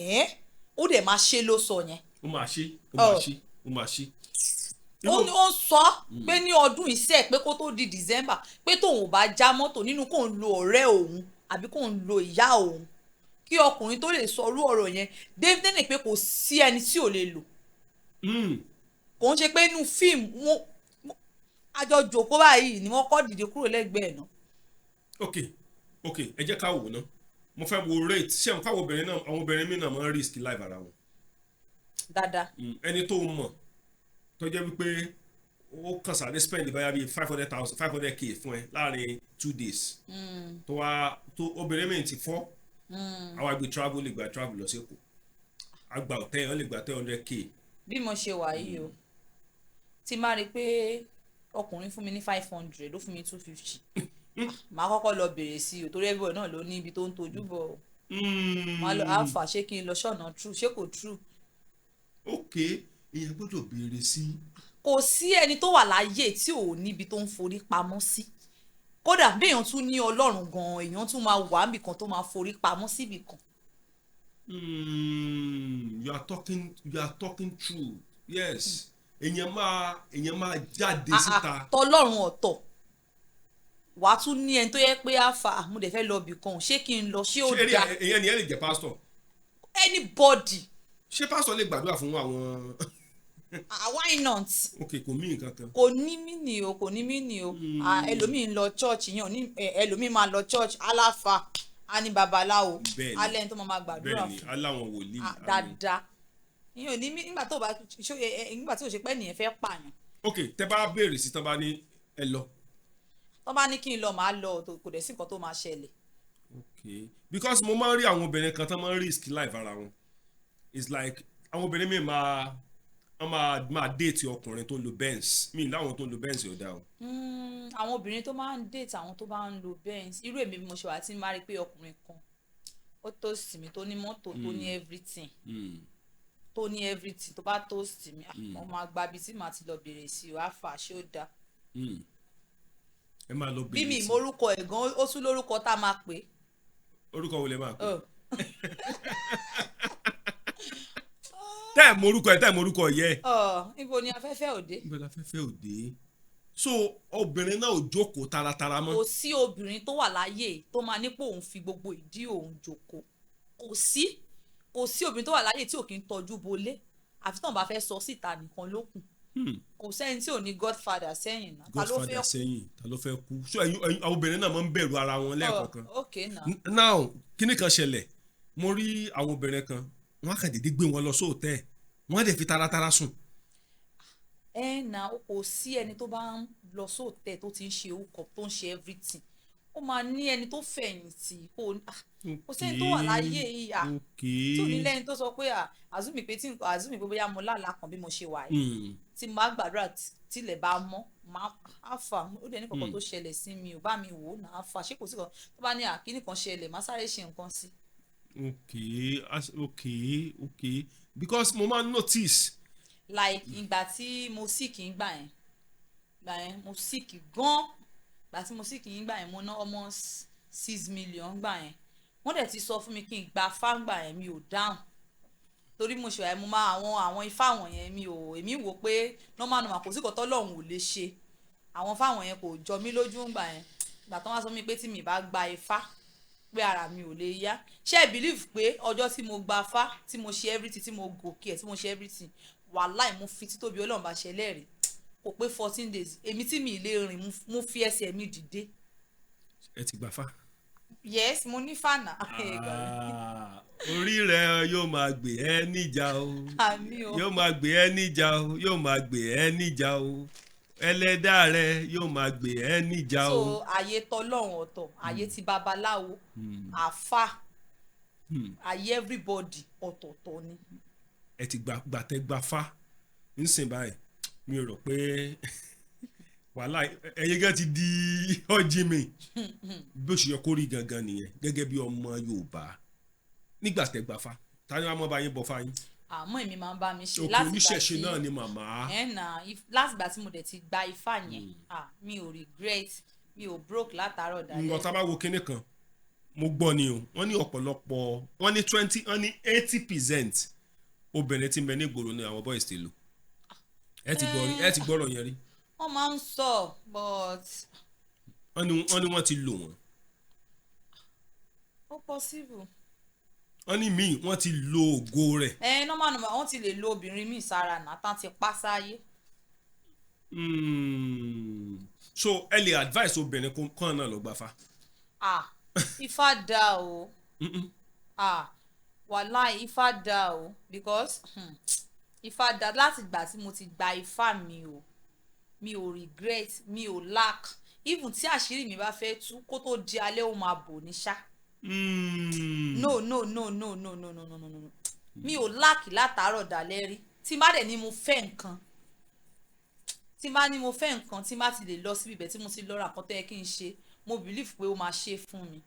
ó dẹ̀ máa ṣe ló sọ yẹn. ó máa ṣe ó máa ṣe ó máa ṣe ó sọ pé ní ọdún iṣẹ́ pé kó tó di December pé tóun ò bá já mọ́tò nínú kóun lo ọ̀rẹ́ òun àbí kóun lo ìyá òun kí ọkùnrin tó lè sọ irú ọ̀rọ̀ yẹn David ní pé kò sí ẹni tí ò lè lò kò ń ṣe pé inú fíìmù àjọ jòkó báyìí ni wọ́n kọ́ dìde kúrò lẹ́gbẹ̀ẹ́ náà. ok ẹ jẹ́ ká wò ná mo fẹ́ wo rate ṣé àwọn obìnrin náà àwọn obìnrin mi náà máa ń risk life ara wọn. dáadáa. ẹni tó mọ̀ tó jẹ́ wípé ó kàn sáré spend báyà bíi 500k fún ẹ láàrin 2 days tó wá tó obìnrin mi ti fọ́ àwọn àgbẹ̀ travel lè gba travel lọ sí Èkó àgbà ọ̀tẹ̀ wọn lè gba 300k. bí mo ṣe wà yìí o ti máa rí i pé ọkùnrin fún mi ní 500 ó fún mi 250 màá kọ́kọ́ lọ bèrè sí i torí ẹbí náà ló ní ibi tó ń tojú bọ̀ máa lọ àfà ṣé kí n lọ ṣọ̀nà true ṣé kò true. ok èèyàn gbọ́dọ̀ bèrè sí. kò sí ẹni tó wà láyé tí ò níbi tó ń forí pamọ́ sí kódà bí èèyàn tún ní Ọlọ́run gan-an èèyàn tún máa wà níbì kan tó máa forí pamọ́ síbì kan. You are talking true yes èèyàn máa jáde síta. tọlọ́run ọ̀tọ̀ wàá tún ní ẹni tó yẹ pé àfà mo dẹ̀ fẹ́ lọ bì kan ṣé kí n lọ ṣé ó dáa. èèyàn ni ẹ lè jẹ pásítọ̀. anybody. ṣé pásítọ̀ lè gbàdúrà fún àwọn. why not. ok kò mí nǹkan kan. kò ní mí ni o ẹlòmíì ń lọ church yẹn ẹlòmíì máa lọ church aláfa a ní babaláwo alẹ́ ní tó máa gbàdúrà fún. bẹ́ẹ̀ni aláwọn wòlíì. dáadáa ìyẹn ò ní mí nígbà tí ò ṣe pẹ́ nìyẹn fẹ́ pààyàn. ok tẹ bá béèrè sí tán bá ní ẹ lọ. tán bá ní kí n lọ màá lọ kò dẹ̀ sí nǹkan tó máa ṣẹlẹ̀. ok because mo máa ń rí àwọn obìnrin kan tán máa ń risk life ara wọn it's like àwọn obìnrin mi máa déètì ọkùnrin tó ń lo Benz mi láwọn tó ń lo Benz ò dáa o. àwọn obìnrin tó máa ń déètì àwọn tó bá ń lo Benz irú èmi bí mo ṣe wà tí n máa rí pé ọkùnrin kan ó tó sì mí tó ní mọ́tò tó ní everything tó ní everything tó bá tó sì mí wọ́n máa gba ibi tí màá ti lọ bèrè sí i wàá fà ṣé ó dáa. ẹ máa lọ bèrè sí i. bí mi morúkọ ẹ̀ gan ó tún lórúkọ tá a máa pè é. orúkọ wo lè máa pè é. tẹ́ ẹ̀ morúkọ yẹ. ibo ni afẹ́fẹ́ òde. ibo ni afẹ́fẹ́ òde. so obìnrin náà ò jókòó taratara mọ́. kò sí obìnrin tó wà láyé tó máa ní pé òun fi gbogbo ìdí òun jókòó kò sí obìnrin tó wà láyé tí ò kí ń tọ́jú bolé àfi tí wọ́n bá fẹ́ sọ síta nìkan ló kù. kò sẹ́ni tí ò ní godfather sẹ́yìn náà. godfather sẹ́yìn ta ló fẹ́ kú. so àwọn obìnrin náà máa ń bẹ̀rù ara wọn lẹ́ẹ̀kọ̀ọ̀kan. ok now kíní kan ṣẹlẹ̀ mo rí àwọn obìnrin kan wọ́n á kàn dédé gbé wọn lọ sóòtẹ́ wọ́n á dẹ̀ fi taratara sùn. kò sí ẹni tó bá ń lọ sóòtẹ́ tó ti ń ṣe orúkọ tó ń ṣe everything ó máa ní ẹni tó fẹ̀yìntì kò sẹ́ni tó wà láyé yìí tí ò ní lẹ́ni tó sọ pé àzúmi pé bóyá mo lálàá kan bí mo ṣe wà yìí tí mo bá gbàdúrà tílẹ̀ bá mọ́ máa àfà ó dẹ̀ ní kankan tó ṣẹlẹ̀ sí mi ò bá mi wò ó náà àfà ṣé kò sí kan tó bá ní àkíní kan ṣẹlẹ̀ má sáré ṣe nǹkan sí. okay because mo máa notice. like ìgbà tí mo sick ìgbà yẹn mo sick gan ìgbà tí mo sick ìgbà yẹn mo ná almost 6 million gbà yẹn wọ́n dẹ̀ ti sọ fún mi kí n gba fáǹgbà yẹn mi ò dáhùn torí mo ṣe mo máa àwọn ifá wọ̀nyẹn èmi wò pé normal kò sí kan tọ́lọ́run ò lè ṣe àwọn fáwọn yẹn kò jọ mí lójú ńgbà yẹn ìgbà tó wá sọ mi pé tí mi bá gba ifá pé ara mi ò lè yá ṣé ẹ believe pé ọjọ́ tí mo gba fá tí mo ṣe everything tí mo gòkè ẹ̀ tí mo ṣe everything wàláì mo fi títóbi Ọlọ́run bá ṣe lẹ́rìí kò pé 14 days èmi tí mi lè rìn mo fi ẹsẹ̀ mi dìde. ẹ ti gbà fá. yes mo ní fànà. orí rẹ yóò máa gbé ẹ níjà o yóò máa gbé ẹ níjà o yóò máa gbé ẹ níjà o ẹlẹ́dàá rẹ yóò máa gbé ẹ níjà o. so ayé tọlọ́run ọ̀tọ̀ ayé ti babaláwo àfà ayé everybody ọ̀tọ̀ọ̀tọ̀ ni. ẹ ti gbà fá nsìn báyìí mi rò pé wàhálà ẹyẹ gẹ́gẹ́ ti di ọjí mi bí ó ṣe yẹ kó rí gangan nìyẹn gẹ́gẹ́ bí ọmọ Yorùbá nígbà tẹ́ gbà fá táyọ̀ àmọ́ bá yín bọ̀ fá yín. àmọ́ èmi máa ń bá mi ṣe láti oníṣẹ̀ṣe náà ni màmá. láti ìgbà tí mo dẹ̀ ti gba ifá yẹn mi ò regret mi ò broke látàárọ̀ dalẹ́. nǹkan tá a bá wo kinní kan mo gbọ́ ni o wọ́n ní ọ̀pọ̀lọpọ̀ wọ́n ní 80% obìnrin tí ń bẹ ní ìgboro ni àwọn boys ti lò ẹ ti gbọ́rọ̀ yẹn rí. wọ́n máa ń sọ but wọ́n ní wọ́n ti lò wọ́n. ó possible. wọ́n ní míì wọ́n ti lo ògo rẹ̀. normal wọ́n ti lè lo obìnrin míì sára nàtàn ti pa sáyé. So ẹ lè advice obìnrin kan náà lọ gbafá. Ifá dá o wàláì Ifá dá o because Ifá dá láti ìgbà tí mo ti gba Ifá mi o mi ò regret mi ò lack even tí àṣírí mi bá fẹ́ tú kó tó di alẹ́ ó máa bò ní ṣá. No mi ò lack látàárọ̀ dalẹ́ rí tí má dẹ̀ ni mo fẹ́ nǹkan tí má ní mo fẹ́ nǹkan tí má ti lè lọ síbi ibẹ̀ tí mo ti lọ ra nǹkan tó yẹ kí n ṣe mo believe pé ó máa ṣe fún mi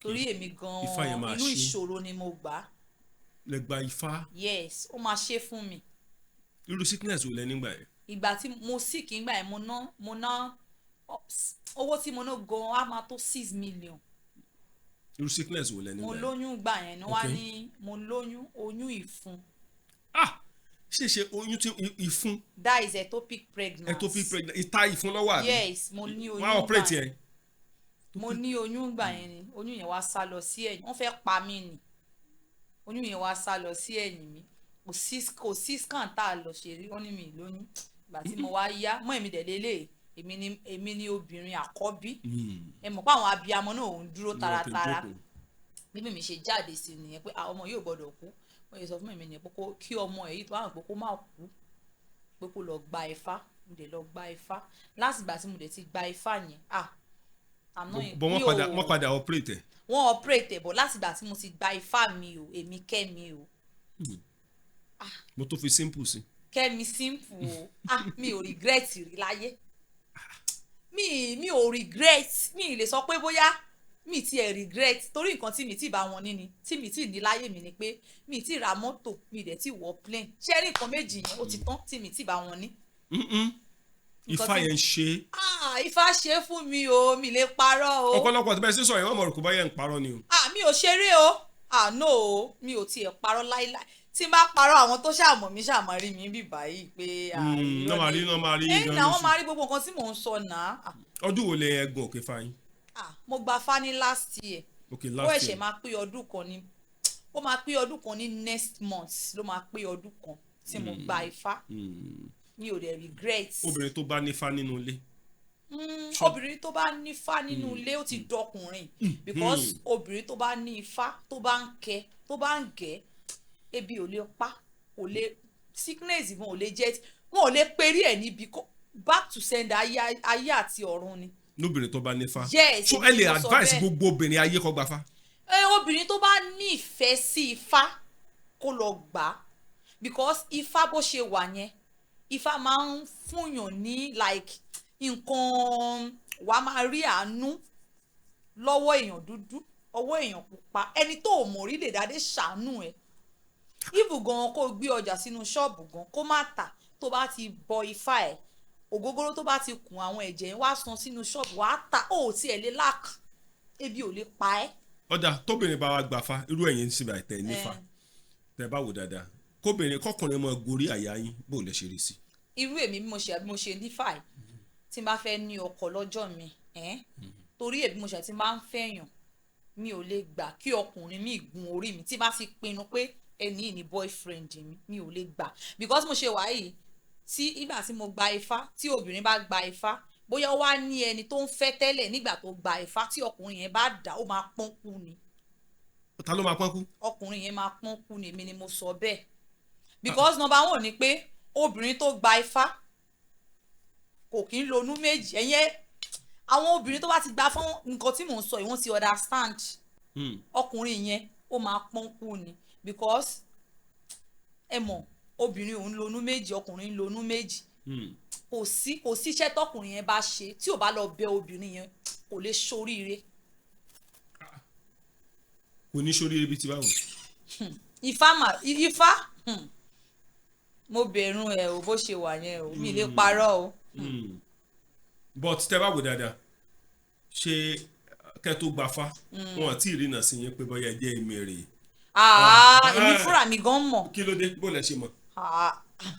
torí èmi gan-an inú ìṣòro ni mo gbà. lè gba Ifá. yes ó máa ṣe fún mi. irú sickness wo lẹ nígbà yẹn. ìgbà tí mo sick nígbà yẹn mo ná owó tí mo ná gan-an á máa tó 6 million. irú sickness wo lẹ nígbà yẹn. mo lóyún gbà yẹn ni wọ́n á ní mo lóyún oyún ìfun. ṣe oyún tí ìfun. that is ectopic pregnancy. ectopic pregnancy ìta ìfun lọ́wọ́ àbí. yes mo ní oyún wọ́n á operate yẹn. mo ní oyún gbà yẹn ni oyún yẹn wá sá lọ sí ẹ̀yìn wọ́n fẹ́ pa mí ni oyún yẹn wá sá lọ sí ẹ̀yìn mi kò sí scan tá a lọ ṣe rí wọ́n ní mi lóyún ìgbà tí mo wá yá mọ́ èmi dẹ̀ lélẹ̀ èmi ni obìnrin àkọ́bí ẹ mọ̀ pé àwọn abiyamọ náà ò ń dúró taratara bí mi ṣe jáde sí nìyẹn pé àwọn ọmọ yóò gbọ́dọ̀ kú wọ́n yẹ sọ fún mi nìyẹn pé kí ọmọ ẹ̀ yìí tó hàn pé kó má kú pé kó lọ gba Ifá mo dẹ̀ lọ gba Ifá lásìgbà tí mo dẹ̀ ti gba Ifá yẹn bọ́ wọ́n padà operate. wọ́n operate bọ̀ lásìgbà tí mo ti gba Ifá mi o èmi Kẹ́mi o. mo tó fi simple sí. Kẹ́mi simple o mi ò regret rí láyé mi ò regret mi lè sọ pé bóyá mi ti ẹ̀ regret torí nǹkan tí mi ti bá wọn ní ni tí mi ti ní láyé mi ni pé mi ti ra mọ́tò mi dẹ̀ ti wọ plane ṣé rí nǹkan méjì yẹn ó ti tán tí mi ti bá wọn ní. Ifá yẹn ṣe. Ifá ṣe fún mi o mi lè parọ́ o. ọ̀pọ̀lọpọ̀ tí bẹ́ẹ̀ sí sọ yẹn wọ́n mọ̀ rò kó bá yẹn ń parọ́ ni o. mi ò ṣeré o no o mi ò tiẹ̀ parọ́ láíláí tí n bá parọ́ àwọn tó ṣàmọ̀ mi ṣàmọ̀ rí mi bí báyìí pé. náà máa rí ẹ̀yìn àwọn máa rí gbogbo nǹkan tí mò ń sọ náà. ọdún wo lẹ ẹgùn òkè fáyín. mo gba Ifá ní last year. okay last year. ó ẹ̀ṣẹ̀ máa pé ọdún kan ní ó máa pé ọdún kan ní next month ló máa pé ọdún kan tí mo gba Ifá. mi ò dẹ̀ regret. obìnrin tó bá nífá nínú ilé. obìnrin tó bá nífá nínú ilé ó ti dọkùnrin because obìnrin tó bá ní Ifá tó bá ń kẹ́ tó bá ń gẹ́ ebi ò lè pa kò lè sickness wọn ò lè jẹ́ wọn ò lè perí ẹ̀ níbi back to sender ayé àti ọ̀run ni. lóbìnrin tó bá nífá. yes so ẹ lè advice gbogbo obìnrin ayé kó gbafá. obìnrin tó bá ní ìfẹ́ sí Ifá kó lọ gbà because Ifá bó ṣe wà yẹn Ifá máa ń fúnyàn ní like nǹkan wàá máa rí àánú lọ́wọ́ èèyàn dúdú ọwọ́ èèyàn pupa ẹni tó ò mọ̀ rí lè dáadé ṣàánú ẹ̀ ibù gan kó gbé ọjà sínú ṣọ́ọ̀bù gan kó má tà tó bá ti bọ Ifá ẹ̀ ògógóró tó bá ti kùn àwọn ẹ̀jẹ̀ yẹn wá san sínú ṣọ́ọ̀bù wàá tà ó tiẹ̀ lè láàkì ebi ò lè pa ẹ́. ọ̀dà tóbìnrin bá wa gbafá irú ẹ̀yin sì bá tẹ̀ nífà tẹ̀ bá wò dáadáa kọkùnrin mọ gorí àyà yín bó lè ṣe rí sí. irú èmi bí mo ṣe nífà tí n bá fẹ́ ní ọkọ lọ́jọ́ mi torí èmi mo ṣe tí n bá ń fẹ́yàn mi ò lè gbà kí ọkùnrin mi gun orí mi tí n bá ti pinnu pé ẹni ní boyfriend mi ò lè gbà because mo ṣe wà yìí tí ìgbà tí mo gba Ifá tí obìnrin bá gba Ifá bóyá ó wá ní ẹni tó ń fẹ́ tẹ́lẹ̀ nígbà tó gba Ifá tí ọkùnrin yẹn bá dà ó máa pọ́n kú ni. ta ló máa pọ́n kú. ọkùnrin yẹn máa pọ́n kú ni èmi ni mo sọ bẹ́ẹ̀ because number one ni pé obìnrin tó gba Ifá kò kí ń lonú méjì ẹ̀yẹn àwọn obìnrin tó bá ti gbà fún nǹkan tí mò ń sọ yìí wọ́n ti understand ọkùnrin yẹn ó máa pọ́n kú ni because ẹ mọ̀ obìnrin òun lonú méjì ọkùnrin lonú méjì kò sí iṣẹ́ tọkùnrin yẹn bá ṣe tí ò bá lọ bẹ obìnrin yẹn kò lè ṣoríire. kò ní ṣoríire bíi ti báwo. Ifá mo bẹ̀rù ẹ̀ o bó ṣe wà yẹn o mi lè parọ́ o. but tẹ́ bá wò dáadáa ṣé kẹ́ tó gbafá wọn àti ìrìnà sí yẹn pé bóyá ẹ jẹ́ ìmẹ̀rẹ̀. èmi fúnra mi gan mọ̀. kí ló dé bó lẹ ṣe mọ̀.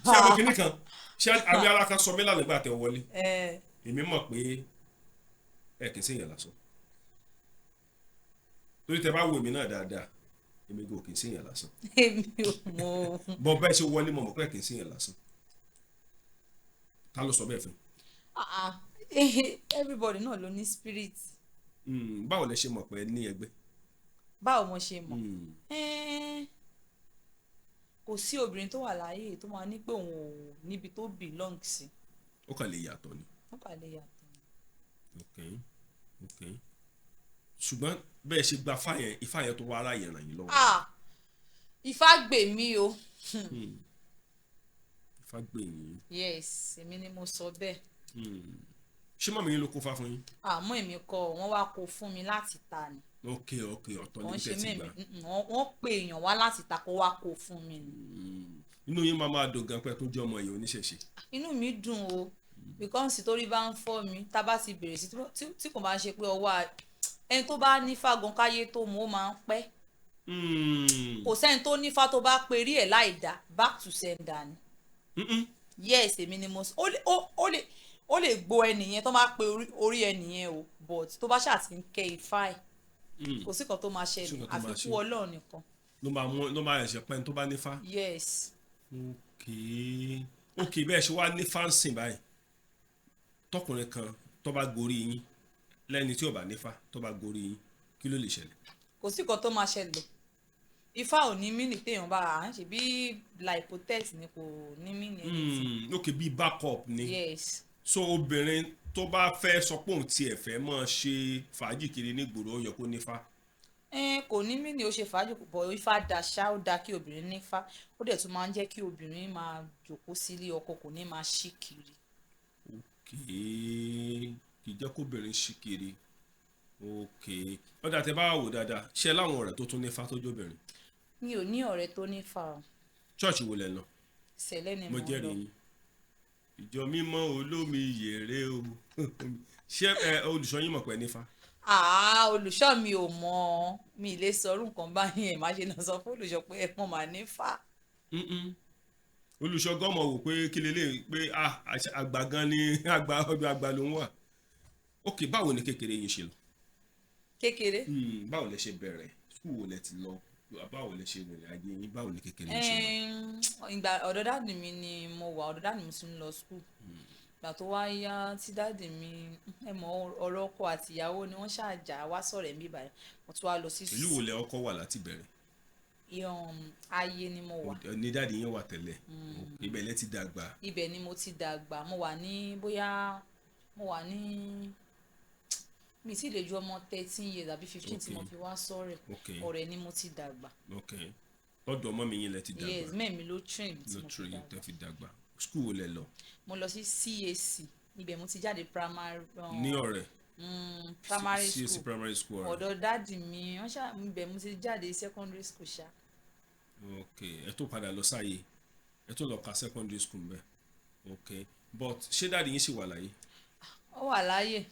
ṣé àwọn kìnnì kan ṣé àmì ara kan sọ mí lánàá nígbà tẹ wọlé ẹ èmi mọ̀ pé ẹ kì í ṣèyàn lásán torí tẹ bá wo èmi náà dáadáa èmi kò kì í ṣèyàn lásán èmi ò mọ bọ́ bẹ́ẹ̀ ṣe wọlé mọ̀ mọ̀ pé ẹ kì í ṣèyàn lásán ta ló sọ bẹ́ẹ̀ fún everybody náà ló ní spirit. báwo lẹ ṣe mọ̀ pé ẹ ní ẹgbẹ́. báwo mo ṣe mọ̀ kò sí obìnrin tó wà láyé tó máa ní pé òun ò níbi tó belong sí. ó kàn lè yàtọ̀ ni. ó kàn lè yàtọ̀ ni. ok ṣùgbọ́n bẹ́ẹ̀ ṣe gba ifá yẹn tó wá ara yẹn ràn yín lọ́wọ́. ifá gbè mí o. ifá gbè yín. yes èmi ni mo sọ bẹ́ẹ̀. ṣé mọ̀mí yín ló kó fá fún yín. àmọ́ èmi kọ́ wọ́n wá kó fún mi láti ta ni. ok ọ̀tọ̀ ní tẹ̀sí gbà. wọ́n pe èèyàn wá láti ta kó wá kó fún mi ni. inú yín máa dùn gan pé tó jẹ́ ọmọ yìí oníṣẹ̀ṣe. inú mi dùn o because torí bá ń fọ́ mi tá bá ti bẹ̀rẹ̀ sí tí kò bá ń ṣe pé ọwọ́ ẹni tó bá nífá gan káyé tó mú ó máa ń pẹ́. kò sẹ́ni tó nífá tó bá perí ẹ̀ láì dá back to sender ni. yes èmi ni mo ó lè gbo ẹnìyẹn tó máa pe orí ẹnìyẹn o but tó bá ṣáà ti ń kẹ́ ifá ẹ̀ kò sí kan tó máa ṣẹlẹ̀ àfi kú Ọlọ́run nìkan. ló máa ẹ̀ṣẹ̀ pẹ́ni tó bá nífá. yes. ok bẹ́ẹ̀ ṣe wá nífá ń sìn báyìí tọkùnrin kan tó bá gorí yín lẹ́ni tí ò bá nífá tó bá gorí yín kí ló lè ṣẹlẹ̀. kò sí kan tó máa ṣẹlẹ̀ ifá ò ní mí ní téèyàn bá à ń ṣe bí lypotest ni kò ní mí ní ẹni. ok bí backup ni. yes. so obìnrin tó bá fẹ́ sọ pé òun tiẹ̀ fẹ́ máa ṣe fàájì kiri nígboro ó yẹ kó nífá. kò ní mí ní o ṣe fàájì púpọ̀ ifá daṣá ó da kí obìnrin nífá ó dẹ̀ tún máa ń jẹ́ kí obìnrin máa jòkó sílé ọkọ kò ní máa ṣí kiri. ok kì í jẹ́ kóbìnrin ṣí kiri ok ọ̀dà tẹ bá wò dáadáa ṣe láwọn ọ̀rẹ́ tó tún nífá tó jóbìnrin. mi ò ní ọ̀rẹ́ tó nífá o. ṣọ́ọ̀ṣì wo lẹ lọ. sẹ̀lẹ̀ ni mo lọ. mo jẹ́rìí yín ìjọ mímọ́ olómi yèrè o ṣé olùṣọ́ yín mọ̀ pé nífá. olùṣọ́ mi ò mọ̀ mi lè sọ orú nǹkan báyìí ẹ̀ má ṣe náà sọ fún olùṣọ́ pé ẹ̀ mọ̀ máa nífá. olùṣọ́ gan mọ̀ wò pé kí lélẹ̀ pé àgbà gan ni àgbà ló ń wà. ok báwo ni kékeré yín ṣe lọ. kékeré. báwo lẹ ṣe bẹ̀rẹ̀ skul wo lẹ ti lọ báwo lẹ ṣe rìnrìn ayé yín báwo ni kékeré yín ṣe lọ. ìgbà ọ̀dọ̀ dáàdì mi ni mo wà ọ̀dọ̀ dáàdì mi sì ń lọ skul ìgbà tó wá yá tí dáàdì mi ọ̀rọ̀ ọkọ àti ìyàwó ni wọ́n ṣàjà wá sọ̀rọ̀ ẹ̀mí báyìí mo tún wá lọ sí. ìlú wo lẹ ọkọ wà láti bẹ̀rẹ̀. ayé ni mo wà. ní dáàdì yín wà tẹ́lẹ̀ ibẹ̀ lẹ ti dàgbà. ibẹ̀ ni mo ti dàgbà mo wà ní mi sì lè ju ọmọ 13 years àbí 15 tí mo fi wá sọ̀rẹ̀ ọ̀rẹ́ ni mo ti dàgbà. lọ́dọ̀ ọmọ mi yín lẹ ti dàgbà. yes mẹ́mi ló train tí mo fi dàgbà. skul wo lẹ lọ. mo lọ sí CAC ibẹ̀ mo ti jáde primary. ní ọ̀rẹ́. primary school school primary school ọ̀rẹ́. ọ̀dọ̀ dáàdì mi wọ́n ṣá ibẹ̀ mo ti jáde secondary school ṣá. ok ẹ tó padà lọ sáyé ẹ tó lọ ka secondary school mbẹ ok but ṣé dáàdì yín ṣì wà láyé. ó wà láyé.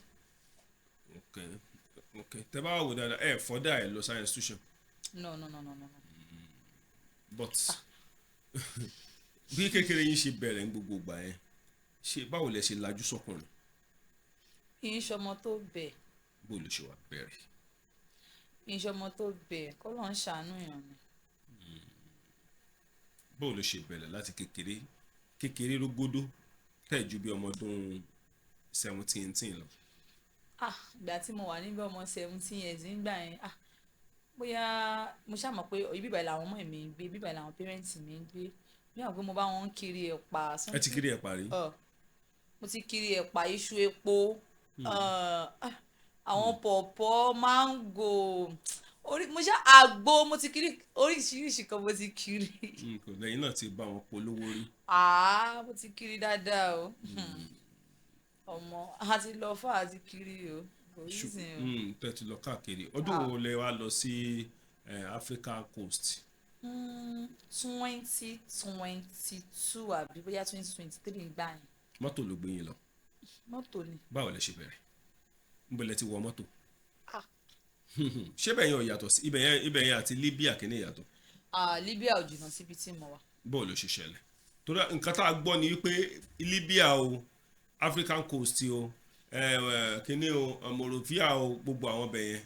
ok tẹ bá wò dáadáa ẹ fọdà ẹ lọ science institution. no. but bí kékeré yín ṣe bẹ̀rẹ̀ ní gbogbo ìgbà yẹn ṣe báwo lẹ ṣe lajú sọkùnrin. kì í ṣọmọ tó bẹ̀. bó lè ṣe wà bẹ̀rẹ̀. kì í ṣọmọ tó bẹ̀ kọ́ ló ń ṣàánú yàn ni. bó lè ṣe bẹ̀rẹ̀ láti kékeré rógódó tẹ̀ ju bí ọmọ ọdún 17 lọ. ìgbà tí mo wà níbẹ̀ ọmọ 17 years nígbà yẹn bóyá mo ṣàmọ̀ pé bíbẹ̀ làwọn ọmọ mi ń gbé bíbẹ̀ làwọn pẹ́rẹ́ǹtì mi ń gbé bí àwọn pé mo bá wọn kiri ẹ̀pà. ẹ ti kiri ẹ̀pà rí. mo ti kiri ẹ̀pà iṣu epo àwọn pọ̀pọ̀ máńgò mo ṣá àgbo mo ti kiri oríṣiríṣi kan mo ti kiri. kò lẹ́yìn náà ti bá wọn polówó rí. mo ti kiri dáadáa o. ọmọ àti lọ fà àti kiri o kò yí sìn o. tẹ́tí lọ káàkiri ọdún wo lẹ wá lọ sí Africa Coast. 2022 àbí bóyá 2023 gbà yẹn. mọ́tò ló gbé yín lọ. mọ́tò ni. báwo lẹ ṣe bẹ̀rẹ̀ níbo lẹ ti wọ mọ́tò. ṣé ibẹ̀ yẹn ò yàtọ̀ sí ibẹ̀ yẹn àti Libya kìíní yàtọ̀. Libya ò jìnnà síbi tí mo wà. báwo ló ṣe ṣẹlẹ̀. torí nǹkan tá a gbọ́ ni wípé Libya o African Coast o kíní o Morovia o gbogbo àwọn ọbẹ̀ yẹn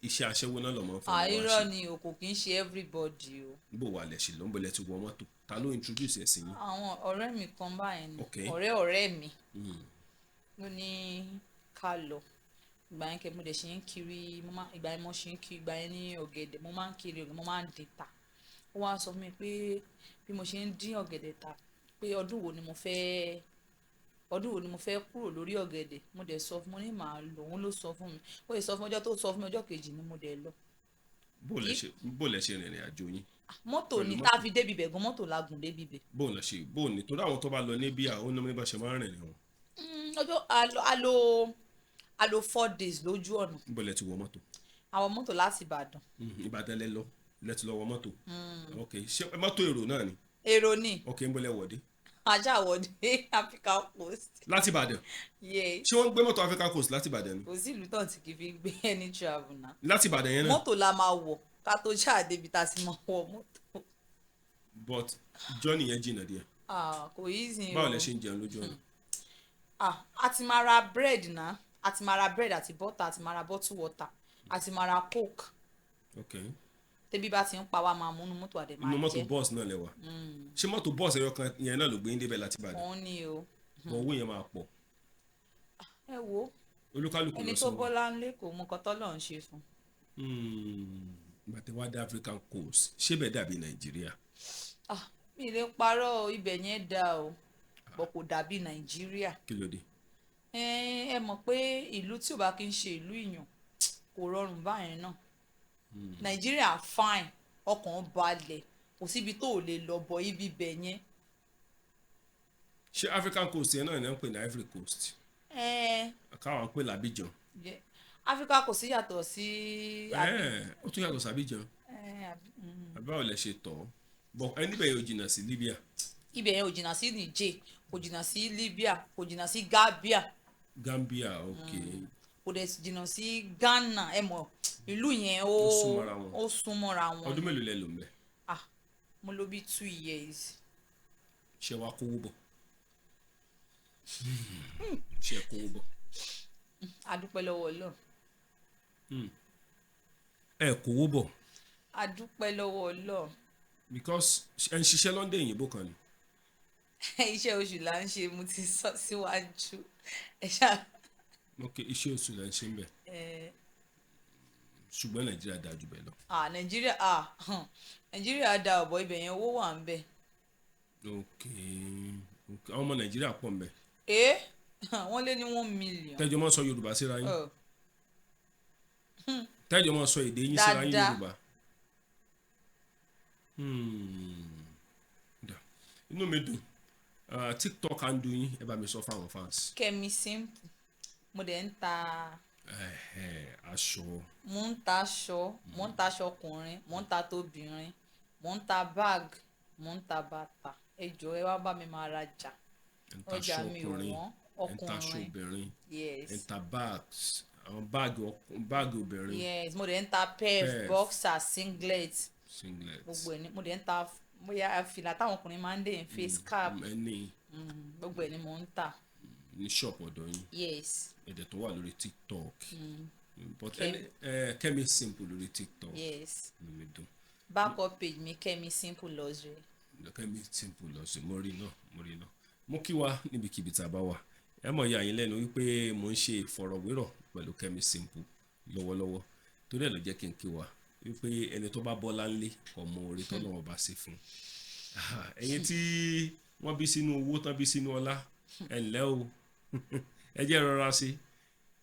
iṣẹ́ aṣẹ́wó náà lọ́mọ fún wa àìrọ́ ṣe. ni o kò kí ń ṣe everybody o. bó wà lẹ̀ ṣe ló ń bọ̀lẹ̀ ti wọ mọ́tò ta ló introduce ẹ̀ sí yín. àwọn ọ̀rẹ́ mi kan báyìí ni Okay. ọ̀rẹ́ mi ló ní ká lọ ìgbà yẹn kẹ mo dẹ̀ ṣe ń kiri ìgbà yẹn mo ṣe ń kiri ìgbà yẹn ní ọ̀gẹ̀dẹ̀ mo máa ń kiri ọ̀gẹ̀dẹ̀ mo máa ń dín ta ó wá sọ fún mi pé bí mo ṣe ń dín ọ̀gẹ̀dẹ̀ ta pé ọdún wo ni mo fẹ́ kúrò lórí ọ̀gẹ̀dẹ̀ mo dẹ̀ sọ fún mo ní màá lọ òun ló sọ fún mi ó lè sọ fún ọjọ́ tó sọ fún mi ọjọ́ kejì ni mo dẹ̀ lọ. bó lẹ ṣe rìnrìn àjò yín. mọ́tò ni tá a fi débi bẹ̀ gan mọ́tò la gùn débi bẹ̀. bó ní torí àwọn tó bá lọ níbí àwọn onímọ̀ bá ṣe máa ń rìn wọn. ọjọ́ a lo 4 days lójú ọ̀nà. bó lẹ ti wọ mọ́tò. àwọn mọ́tò láti Ìbàdàn. Ìbàdàn lẹ ti lọ wọ mọ́tò. ok ṣé mọ́tò èrò náà ni. èrò ni. ok ń bọ́lẹ̀ wọ̀dé. ajá wọ̀dé African Coast. láti Ìbàdàn. yes. ṣé wọ́n ń gbé mọ́tò African Coast láti Ìbàdàn ni. kò sí ìlú tán tí kì í fi gbé ẹni travel náà. láti Ìbàdàn yẹn náà. mọ́tò la máa wọ̀ ká tó ṣáà débi tá a ti máa wọ mọ́tò. but journey yẹn jìnnà díẹ̀. kò easy o. báwo lẹ ṣe ń jẹun lójú ọ̀nà. a ti máa ra bread náà a ti máa ra bread àti butter àti máa ra bottle water àti máa ra coke. ok. tẹ́bí bá ti ń pa wá máa mú inú mọ́tò àdè máa jẹ́. inú mọ́tò bọ́ọ̀sì náà lẹ́wà. ṣé mọ́tò bọ́ọ̀sì ẹyọ kan yẹn náà ló gbé ń débẹ̀ láti Ìbàdàn. òun ni o. bọ̀ owó yẹn máa pọ̀. ẹ wo olúkálùkù ẹni lọ tó sọ. bọ́lá ńlé kò mọ nǹkan tọ́lọ̀ ń ṣe fún. gbàtẹ́ wá dé African Coast ṣé bẹ́ẹ̀ dàbí Nàìjíríà. mi lè parọ́ ibẹ̀ yẹn dá o bọ̀ kò dàbí Nàìjíríà. kí ló dé. ẹ mọ̀ pé ìlú tí ò bá kí ń ṣe ìlú ìyàn kò rọrùn báyẹn náà. Nàìjíríà fine ọkàn balẹ̀ kò síbi tó ò lè lọ bọ̀ ibi bẹ̀ yẹn. ṣé African Coast yẹn náà ni wọ́n ń pè ní Ivory Coast. káwọn ń pè l'Abidjan. Africa kò sí yàtọ̀ sí. ó tún yàtọ̀ sí Abidjan. àbáwọ̀ lẹ ṣe tọ̀ ọ́ bọ̀ ẹni bẹ̀ yẹn ò jìnnà sí Libya. ibẹ̀ yẹn ò jìnnà sí Niger kò jìnnà sí Libya kò jìnnà sí Gambia ok. kò dẹ̀ jìnnà sí Ghana ẹ mọ̀ ìlú yẹn ó súnmọ́ra wọn. ọdún mélòó lẹ lò ń bẹ̀. mo lò bí 2 years. ṣé wàá kówó bọ̀. ṣé kówó bọ̀. a dúpẹ́ lọ́wọ́ Ọlọ́run. ẹ kówó bọ̀. a dúpẹ́ lọ́wọ́ Ọlọ́run. because ẹ ń ṣiṣẹ́ London òyìnbó kan ni. iṣẹ́ oṣù là ń ṣe mo ti sọ síwájú ẹ ṣáà. ok iṣẹ́ oṣù là ń ṣe ń bẹ̀. ṣùgbọ́n Nàìjíríà dáa jù bẹ́ẹ̀ lọ. Nàìjíríà da ọ̀bọ̀ ibẹ̀ yẹn owó wà ń bẹ̀. ok àwọn ọmọ Nàìjíríà pọ̀ ń bẹ̀. wọ́n lé ní 1 million. tẹ́jọ́ mọ́ sọ Yorùbá síra yín. tẹ́jọ́ mọ́ sọ èdè yín síra yín Yorùbá. inú mi dùn TikTok handle yín ẹ bá mi sọ fáwọn fans. Kẹ́mi Simple mo dẹ̀ ń ta. aṣọ. mo ń ta aṣọ mo ń ta aṣọ ọkùnrin mo ń ta tóbìnrin mo ń ta bag mo ń ta bàtà ẹ jọ̀ọ́ ẹ wá bá mi máa rajà ọjà mi ò wọ́n ọkùnrin ẹ ń ta aṣọ obìnrin yes ẹ ń ta bags àwọn báàgì obìnrin yes mo dẹ̀ ń ta pef boxer singlet gbogbo ẹ̀ ni mo dẹ̀ ń ta bóyá fìlà táwọn ọkùnrin máa ń dé in face cap gbogbo ẹ̀ ni mo ń tà ní ṣọ́ọ̀pù ọ̀dọ̀ yín yes ẹ̀dẹ̀ tó wà lórí TikTok but Kẹ́mi Simple lórí TikTok yes mi dùn backup page mi Kẹ́mi Simple luxury. Kẹ́mi Simple luxury mo rí náà mo kí wa níbikíbi tá a bá wà ẹ mọ̀ ya yín lẹ́nu wípé mo ń ṣe ìfọ̀rọ̀wérọ̀ pẹ̀lú Kẹ́mi Simple lọ́wọ́lọ́wọ́ torí ẹ̀ ló jẹ́ kí n kí wa wípé ẹni tó bá bọ́lá ńlé ọmọ orí tó lọ́wọ́ bá ṣe fún ẹ̀yin tí wọ́n bí sínú owó tán bí sínú ọlá ẹ ǹlẹ́ o ẹ jẹ́ rọra sí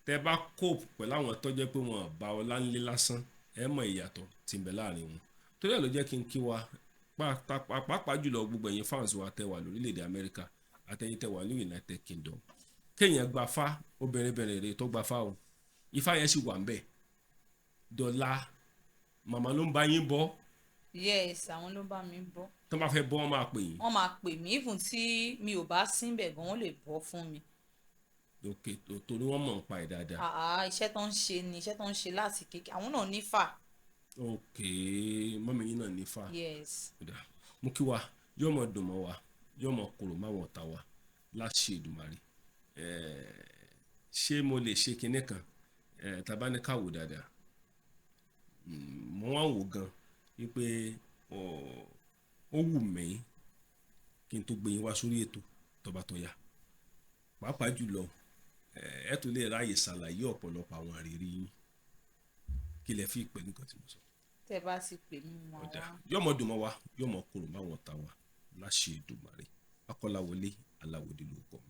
tẹ bá cope pẹ̀lú àwọn tó jẹ́ pé wọ́n bá ọlá ńlé lásán ẹ mọ̀ ìyàtọ̀ tí ń bẹ láàrin wọn torí ẹ̀ ló jẹ́ kí n kí wa pàápàá jùlọ gbogbo ẹ̀yin fans wa tẹ wà lórílẹ̀‐èdè Amẹ́ríkà àtẹ̀yin tẹ wà ní United Kingdom kéèyàn gba fá obìnrin bẹ̀rẹ̀ rè tó gba fá o ifá yẹn sì wà ń bẹ̀ dọ́là màmá ló ń bá yín bọ́. yes àwọn ló bá mi bọ́. tó bá fẹ́ bọ́ wọ́n máa pè yín. wọ́n máa pè mí even tí mi ò bá síbẹ̀ gan wọ́n lè bọ́ fún mi. ok torí wọ́n mọ̀ ń pa ẹ̀ dáadáa. iṣẹ́ tó ń ṣe ni iṣẹ́ tó ń ṣe láti kékeré àwọn náà nífà. ok mọ́mí yín náà nífà. yes. mo kí wa yóò mọ̀ dùn mọ́ wa yóò mọ kúrò máwọn ọ̀tá wa láṣẹ Èdùmàrè. Ṣé mo lè ṣe kinní kan tàbá ní káwò dáadáa mo wá ń wò gan wípé ó wù mí kí n tó gbé yín wá sórí ètò tó bá tó yá pàápàá jùlọ ẹ tó lè ráàyè ṣàlàyé ọ̀pọ̀lọpọ̀ àwọn àrírí yín kí lẹ fi pè nǹkan tí mo sọ. tẹ bá sì pè mí wọn wá. yọmọ dùn mọ́ wa yọmọ kúrò máwọn ọ̀tá wa láṣẹ Èdùmàrè. Akọ́láwọlé Aláwọ̀dé lórúkọ mi.